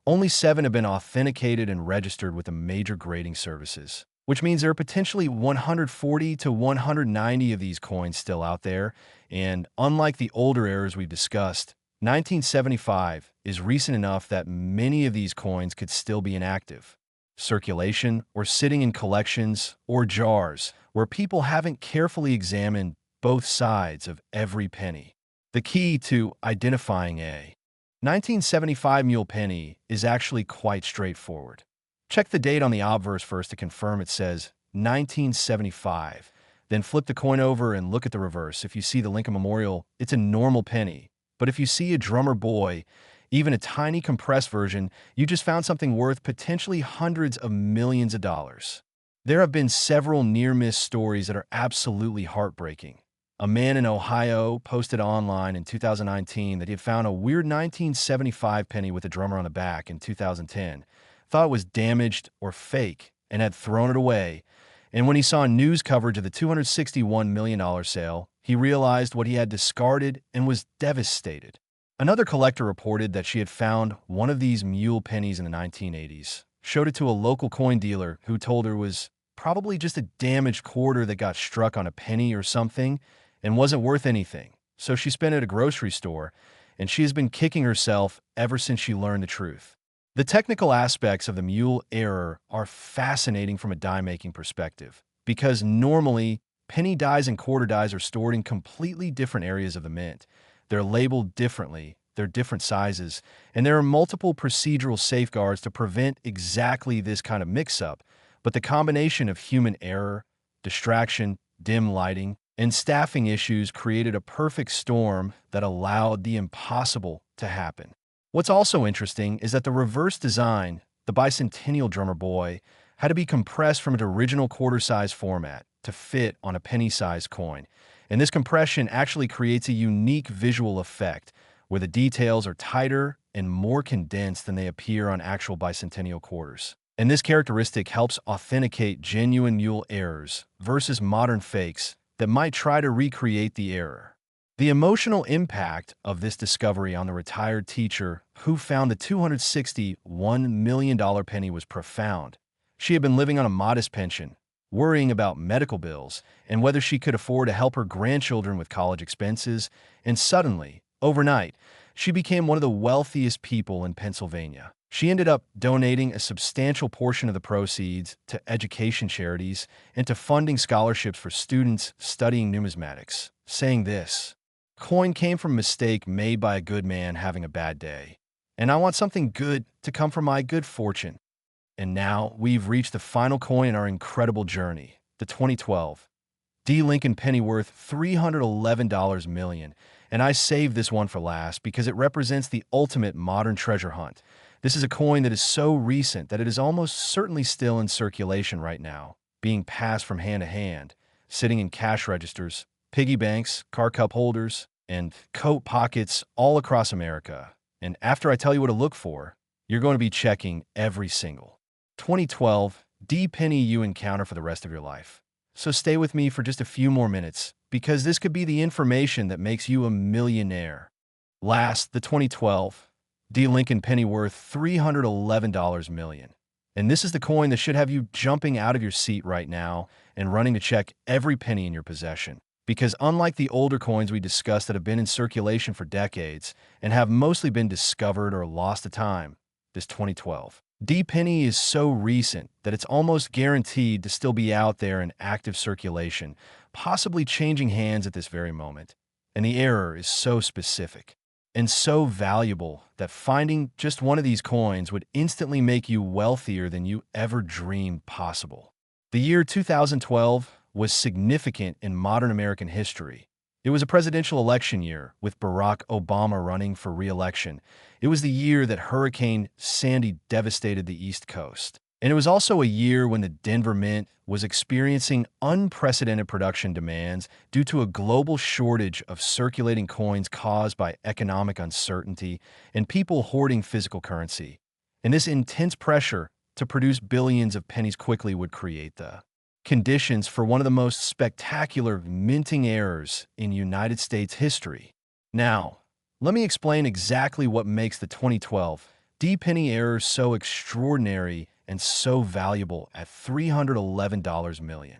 only 7 have been authenticated and registered with the major grading services, which means there are potentially 140 to 190 of these coins still out there, and unlike the older errors we've discussed, 1975 is recent enough that many of these coins could still be inactive circulation or sitting in collections or jars where people haven't carefully examined both sides of every penny. The key to identifying a 1975 mule penny is actually quite straightforward. Check the date on the obverse first to confirm it says 1975. Then flip the coin over and look at the reverse. If you see the Lincoln Memorial, it's a normal penny. But if you see a drummer boy, even a tiny compressed version, you just found something worth potentially hundreds of millions of dollars. There have been several near-miss stories that are absolutely heartbreaking. A man in Ohio posted online in 2019 that he had found a weird 1975 penny with a drummer on the back in 2010, thought it was damaged or fake, and had thrown it away. And when he saw news coverage of the $261 million sale, he realized what he had discarded and was devastated. Another collector reported that she had found one of these mule pennies in the 1980s, showed it to a local coin dealer who told her it was probably just a damaged quarter that got struck on a penny or something and wasn't worth anything. So she spent it at a grocery store, and she has been kicking herself ever since she learned the truth. The technical aspects of the mule error are fascinating from a die-making perspective, because normally, penny dies and quarter dies are stored in completely different areas of the mint. They're labeled differently, they're different sizes, and there are multiple procedural safeguards to prevent exactly this kind of mix-up, but the combination of human error, distraction, dim lighting, and staffing issues created a perfect storm that allowed the impossible to happen. What's also interesting is that the reverse design, the bicentennial drummer boy, had to be compressed from its original quarter-size format to fit on a penny-sized coin. And this compression actually creates a unique visual effect where the details are tighter and more condensed than they appear on actual bicentennial quarters. And this characteristic helps authenticate genuine mule errors versus modern fakes that might try to recreate the error. The emotional impact of this discovery on the retired teacher who found the $261 million penny was profound. She had been living on a modest pension, worrying about medical bills and whether she could afford to help her grandchildren with college expenses, and suddenly, overnight, she became one of the wealthiest people in Pennsylvania. She ended up donating a substantial portion of the proceeds to education charities and to funding scholarships for students studying numismatics, saying this, "Coin came from a mistake made by a good man having a bad day, and I want something good to come from my good fortune." And now we've reached the final coin in our incredible journey, the 2012 D. Lincoln penny worth $311 million. And I saved this one for last because it represents the ultimate modern treasure hunt. This is a coin that is so recent that it is almost certainly still in circulation right now, being passed from hand to hand, sitting in cash registers, piggy banks, car cup holders, and coat pockets all across America. And after I tell you what to look for, you're going to be checking every single 2012 D penny you encounter for the rest of your life. So stay with me for just a few more minutes, because this could be the information that makes you a millionaire. Last, the 2012 D. Lincoln penny worth $311 million. And this is the coin that should have you jumping out of your seat right now and running to check every penny in your possession. Because unlike the older coins we discussed that have been in circulation for decades and have mostly been discovered or lost to time, this 2012 D penny is so recent that it's almost guaranteed to still be out there in active circulation, possibly changing hands at this very moment. And the error is so specific and so valuable that finding just one of these coins would instantly make you wealthier than you ever dreamed possible. The year 2012 was significant in modern American history. It was a presidential election year, with Barack Obama running for re-election. It was the year that Hurricane Sandy devastated the East Coast. And it was also a year when the Denver Mint was experiencing unprecedented production demands due to a global shortage of circulating coins caused by economic uncertainty and people hoarding physical currency. And this intense pressure to produce billions of pennies quickly would create the conditions for one of the most spectacular minting errors in United States history. Now, let me explain exactly what makes the 2012 D penny error so extraordinary and so valuable at $311 million.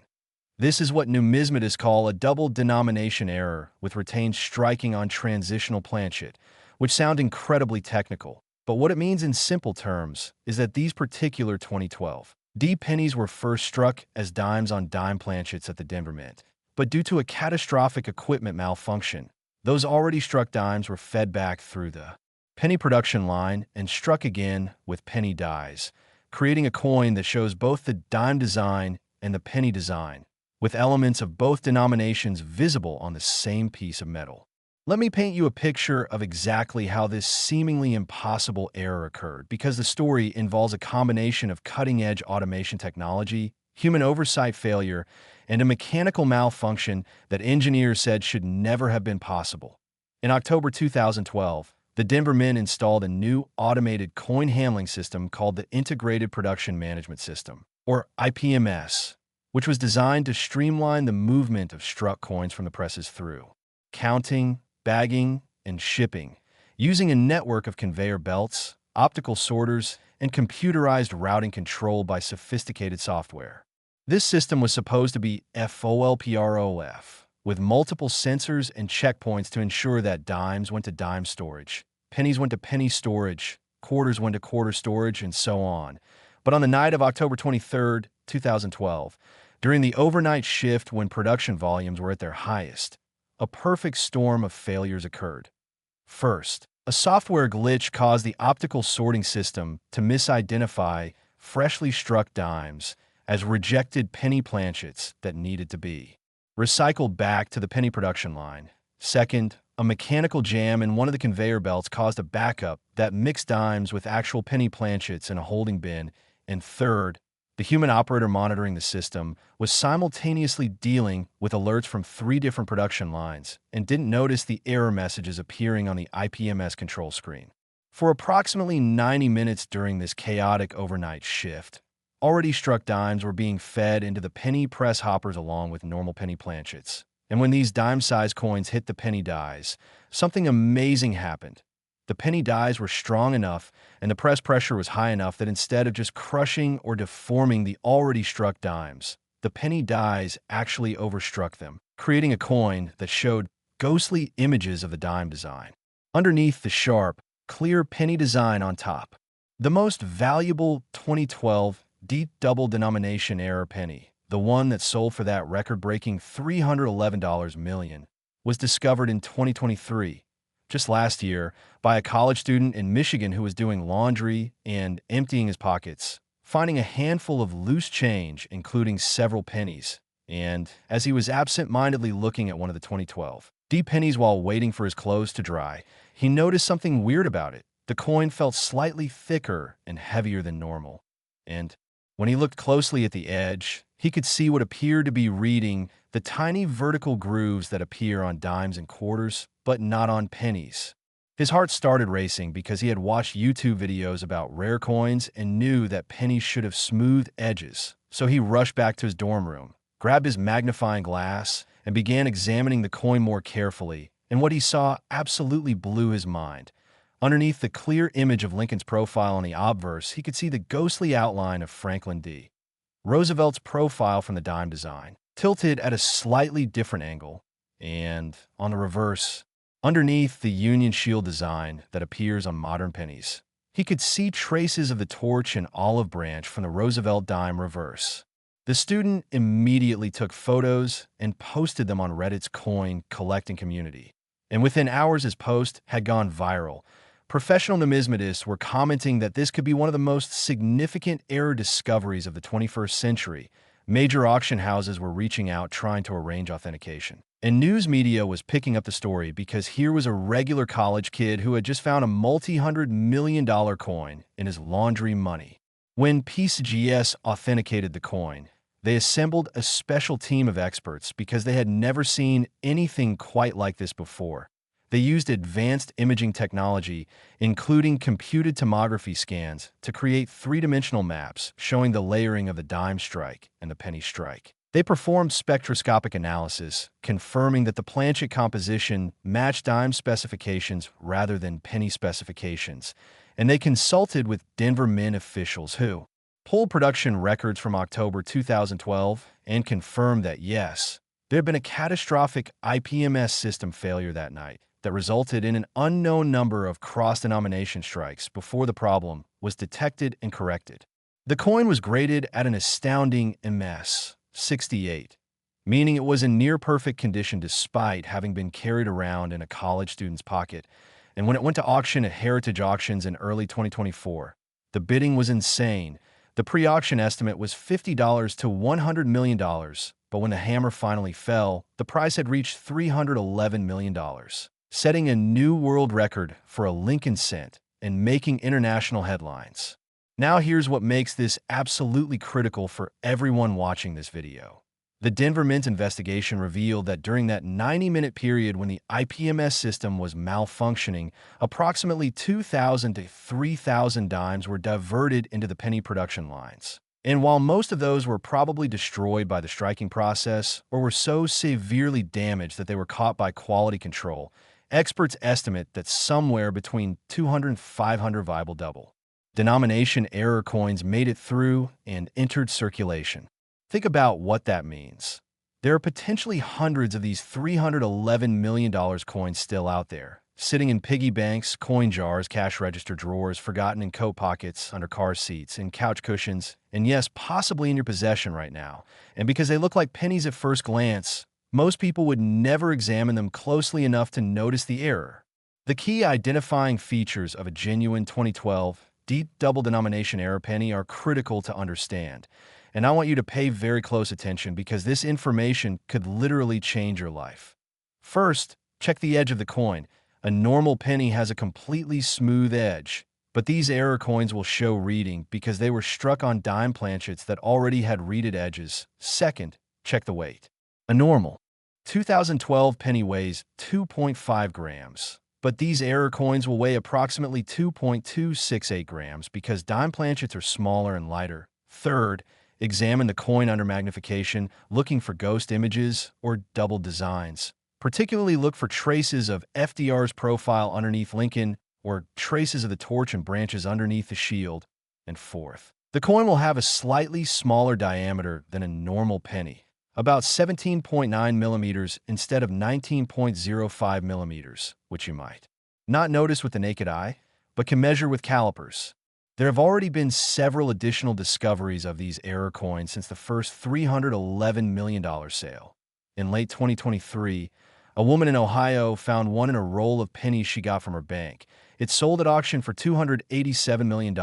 This is what numismatists call a double denomination error with retained striking on transitional planchet, which sound incredibly technical. But what it means in simple terms is that these particular 2012 D pennies were first struck as dimes on dime planchets at the Denver Mint. But due to a catastrophic equipment malfunction, those already struck dimes were fed back through the penny production line and struck again with penny dies, creating a coin that shows both the dime design and the penny design, with elements of both denominations visible on the same piece of metal. Let me paint you a picture of exactly how this seemingly impossible error occurred, because the story involves a combination of cutting-edge automation technology, human oversight failure, and a mechanical malfunction that engineers said should never have been possible. In October 2012, the Denver Mint installed a new automated coin handling system called the Integrated Production Management System, or IPMS, which was designed to streamline the movement of struck coins from the presses through counting, bagging, and shipping, using a network of conveyor belts, optical sorters, and computerized routing controlled by sophisticated software. This system was supposed to be FOLPROF, with multiple sensors and checkpoints to ensure that dimes went to dime storage, pennies went to penny storage, quarters went to quarter storage, and so on. But on the night of October 23, 2012, during the overnight shift when production volumes were at their highest, a perfect storm of failures occurred. First, a software glitch caused the optical sorting system to misidentify freshly struck dimes as rejected penny planchets that needed to be recycled back to the penny production line. Second, a mechanical jam in one of the conveyor belts caused a backup that mixed dimes with actual penny planchets in a holding bin. And third, the human operator monitoring the system was simultaneously dealing with alerts from 3 different production lines and didn't notice the error messages appearing on the IPMS control screen. For approximately 90 minutes during this chaotic overnight shift, already struck dimes were being fed into the penny press hoppers along with normal penny planchets. And when these dime-sized coins hit the penny dies, something amazing happened. The penny dies were strong enough and the press pressure was high enough that instead of just crushing or deforming the already struck dimes, the penny dies actually overstruck them, creating a coin that showed ghostly images of the dime design underneath the sharp, clear penny design on top. The most valuable 2012 D double denomination error penny, the one that sold for that record-breaking $311 million, was discovered in 2023, just last year, by a college student in Michigan who was doing laundry and emptying his pockets, finding a handful of loose change, including several pennies. And as he was absent-mindedly looking at one of the 2012 D pennies while waiting for his clothes to dry, he noticed something weird about it. The coin felt slightly thicker and heavier than normal. And when he looked closely at the edge, he could see what appeared to be reading the tiny vertical grooves that appear on dimes and quarters, but not on pennies. His heart started racing because he had watched YouTube videos about rare coins and knew that pennies should have smooth edges. So he rushed back to his dorm room, grabbed his magnifying glass, and began examining the coin more carefully, and what he saw absolutely blew his mind. Underneath the clear image of Lincoln's profile on the obverse, he could see the ghostly outline of Franklin D. Roosevelt's profile from the dime design, tilted at a slightly different angle, and, on the reverse, underneath the Union Shield design that appears on modern pennies, he could see traces of the torch and olive branch from the Roosevelt dime reverse. The student immediately took photos and posted them on Reddit's coin collecting community. And within hours his post had gone viral. Professional numismatists were commenting that this could be one of the most significant error discoveries of the 21st century. Major auction houses were reaching out trying to arrange authentication. And news media was picking up the story because here was a regular college kid who had just found a multi-hundred-million-dollar coin in his laundry money. When PCGS authenticated the coin, they assembled a special team of experts because they had never seen anything quite like this before. They used advanced imaging technology, including computed tomography scans, to create 3-dimensional maps showing the layering of the dime strike and the penny strike. They performed spectroscopic analysis, confirming that the planchet composition matched dime specifications rather than penny specifications, and they consulted with Denver Mint officials who pulled production records from October 2012 and confirmed that yes, there had been a catastrophic IPMS system failure that night, that resulted in an unknown number of cross-denomination strikes before the problem was detected and corrected. The coin was graded at an astounding MS 68, meaning it was in near-perfect condition despite having been carried around in a college student's pocket. And when it went to auction at Heritage Auctions in early 2024, the bidding was insane. The pre-auction estimate was $50 to $100 million, but when the hammer finally fell, the price had reached $311 million, setting a new world record for a Lincoln cent and making international headlines. Now here's what makes this absolutely critical for everyone watching this video. The Denver Mint investigation revealed that during that 90-minute period when the IPMS system was malfunctioning, approximately 2,000 to 3,000 dimes were diverted into the penny production lines. And while most of those were probably destroyed by the striking process or were so severely damaged that they were caught by quality control, experts estimate that somewhere between 200 and 500 viable double denomination error coins made it through and entered circulation. Think about what that means. There are potentially hundreds of these $311 million coins still out there, sitting in piggy banks, coin jars, cash register drawers, forgotten in coat pockets, under car seats, in couch cushions, and yes, possibly in your possession right now. And because they look like pennies at first glance, most people would never examine them closely enough to notice the error. The key identifying features of a genuine 2012 deep double denomination error penny are critical to understand. And I want you to pay very close attention because this information could literally change your life. First, check the edge of the coin. A normal penny has a completely smooth edge, but these error coins will show reading because they were struck on dime planchets that already had reeded edges. Second, check the weight. A normal 2012 penny weighs 2.5 grams, but these error coins will weigh approximately 2.268 grams because dime planchets are smaller and lighter. Third, examine the coin under magnification, looking for ghost images or double designs. Particularly look for traces of FDR's profile underneath Lincoln or traces of the torch and branches underneath the shield. And fourth, the coin will have a slightly smaller diameter than a normal penny, about 17.9 millimeters instead of 19.05 millimeters, which you might not notice with the naked eye, but can measure with calipers. There have already been several additional discoveries of these error coins since the first $311 million sale. In late 2023, a woman in Ohio found one in a roll of pennies she got from her bank. It sold at auction for $287 million.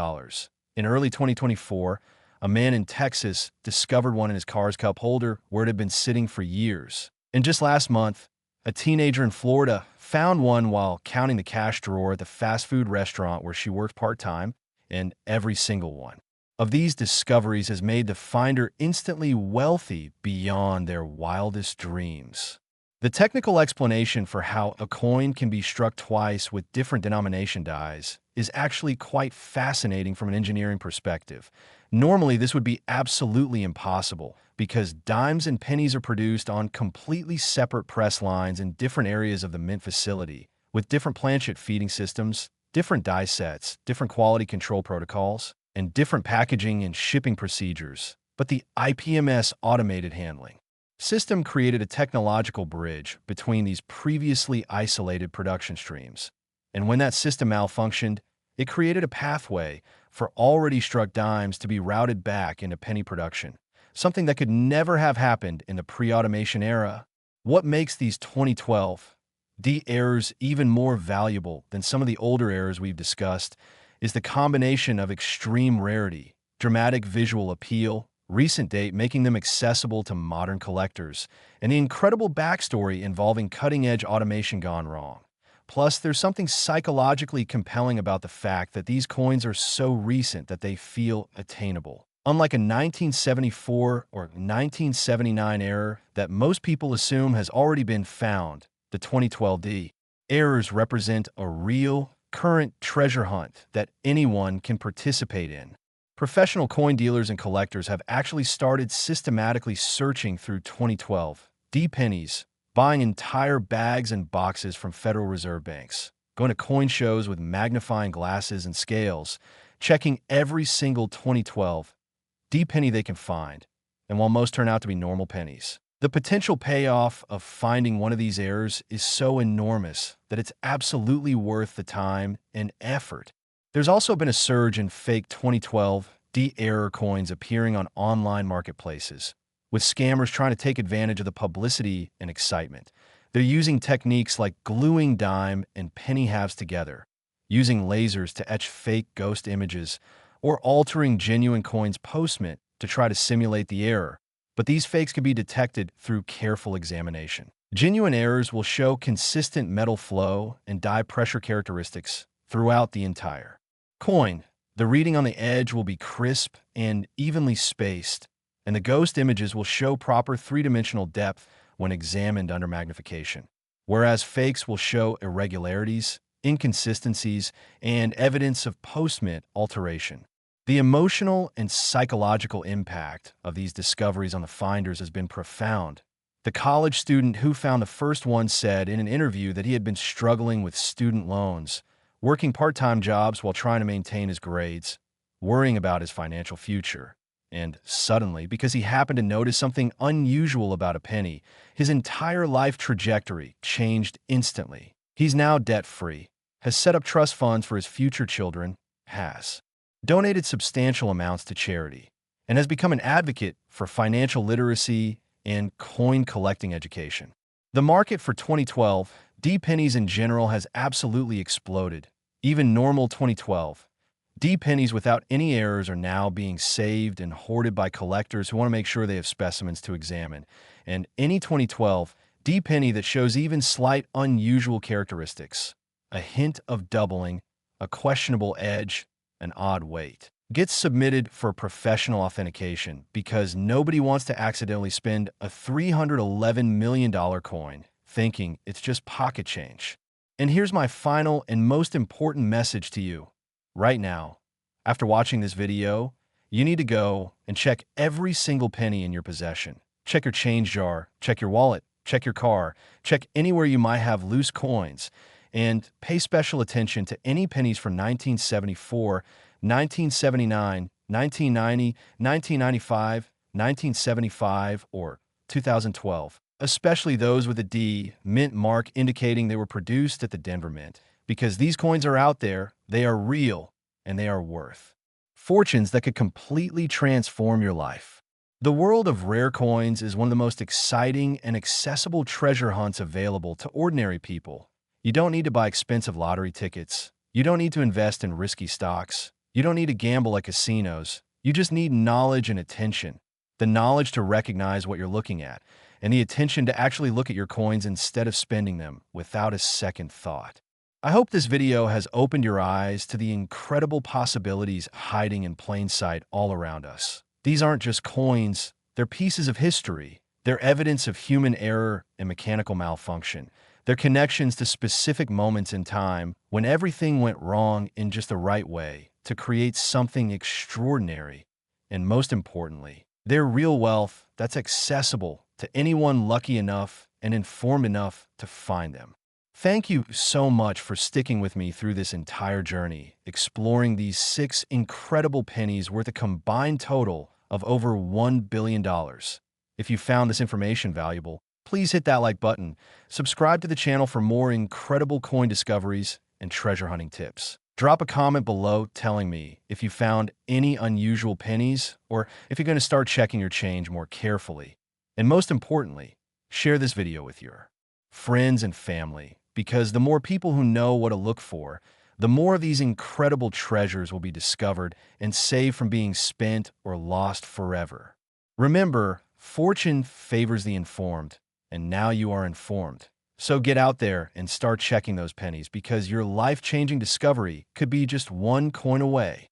In early 2024, a man in Texas discovered one in his car's cup holder where it had been sitting for years. And just last month, a teenager in Florida found one while counting the cash drawer at the fast food restaurant where she worked part-time, and every single one of these discoveries has made the finder instantly wealthy beyond their wildest dreams. The technical explanation for how a coin can be struck twice with different denomination dies is actually quite fascinating from an engineering perspective. Normally, this would be absolutely impossible because dimes and pennies are produced on completely separate press lines in different areas of the mint facility, with different planchet feeding systems, different die sets, different quality control protocols, and different packaging and shipping procedures. But the IPMS automated handling system created a technological bridge between these previously isolated production streams. And when that system malfunctioned, it created a pathway for already struck dimes to be routed back into penny production, something that could never have happened in the pre-automation era. What makes these 2012 D errors even more valuable than some of the older errors we've discussed is the combination of extreme rarity, dramatic visual appeal, recent date making them accessible to modern collectors, and the incredible backstory involving cutting-edge automation gone wrong. Plus, there's something psychologically compelling about the fact that these coins are so recent that they feel attainable. Unlike a 1974 or 1979 error that most people assume has already been found, the 2012 D errors represent a real, current treasure hunt that anyone can participate in. Professional coin dealers and collectors have actually started systematically searching through 2012 D pennies, buying entire bags and boxes from Federal Reserve banks, going to coin shows with magnifying glasses and scales, checking every single 2012 D penny they can find. And while most turn out to be normal pennies, The potential payoff of finding one of these errors is so enormous that it's absolutely worth the time and effort. There's also been a surge in fake 2012 D-error coins appearing on online marketplaces, with scammers trying to take advantage of the publicity and excitement. They're using techniques like gluing dime and penny halves together, using lasers to etch fake ghost images, or altering genuine coins' postment to try to simulate the error. But these fakes can be detected through careful examination. Genuine errors will show consistent metal flow and die pressure characteristics throughout the entire coin. The reading on the edge will be crisp and evenly spaced, and the ghost images will show proper three-dimensional depth when examined under magnification, whereas fakes will show irregularities, inconsistencies, and evidence of postmint alteration. The emotional and psychological impact of these discoveries on the finders has been profound. The college student who found the first one said in an interview that he had been struggling with student loans, working part-time jobs while trying to maintain his grades, worrying about his financial future. And suddenly, because he happened to notice something unusual about a penny, his entire life trajectory changed instantly. He's now debt-free, has set up trust funds for his future children, has donated substantial amounts to charity, and has become an advocate for financial literacy and coin collecting education. The market for 2012 D pennies in general has absolutely exploded. Even normal 2012 D pennies without any errors are now being saved and hoarded by collectors who want to make sure they have specimens to examine. And any 2012 D penny that shows even slight unusual characteristics, a hint of doubling, a questionable edge, an odd weight, gets submitted for professional authentication because nobody wants to accidentally spend a $311 million coin thinking it's just pocket change. And here's my final and most important message to you. Right now, after watching this video, you need to go and check every single penny in your possession. Check your change jar, check your wallet, check your car, check anywhere you might have loose coins, and pay special attention to any pennies from 1974, 1979, 1990, 1995, 1975, or 2012, especially those with a D mint mark indicating they were produced at the Denver Mint, because these coins are out there, they are real, and they are worth fortunes that could completely transform your life. The world of rare coins is one of the most exciting and accessible treasure hunts available to ordinary people. You don't need to buy expensive lottery tickets. You don't need to invest in risky stocks. You don't need to gamble at casinos. You just need knowledge and attention. The knowledge to recognize what you're looking at, and the attention to actually look at your coins instead of spending them without a second thought. I hope this video has opened your eyes to the incredible possibilities hiding in plain sight all around us. These aren't just coins, they're pieces of history. They're evidence of human error and mechanical malfunction. They're connections to specific moments in time when everything went wrong in just the right way to create something extraordinary. And most importantly, they're real wealth that's accessible to anyone lucky enough and informed enough to find them. Thank you so much for sticking with me through this entire journey, exploring these 6 incredible pennies worth a combined total of over $1 billion. If you found this information valuable, please hit that like button, subscribe to the channel for more incredible coin discoveries and treasure hunting tips. Drop a comment below telling me if you found any unusual pennies or if you're going to start checking your change more carefully. And most importantly, share this video with your friends and family, because the more people who know what to look for, the more of these incredible treasures will be discovered and saved from being spent or lost forever. Remember, fortune favors the informed, and now you are informed. So get out there and start checking those pennies, because your life-changing discovery could be just one coin away.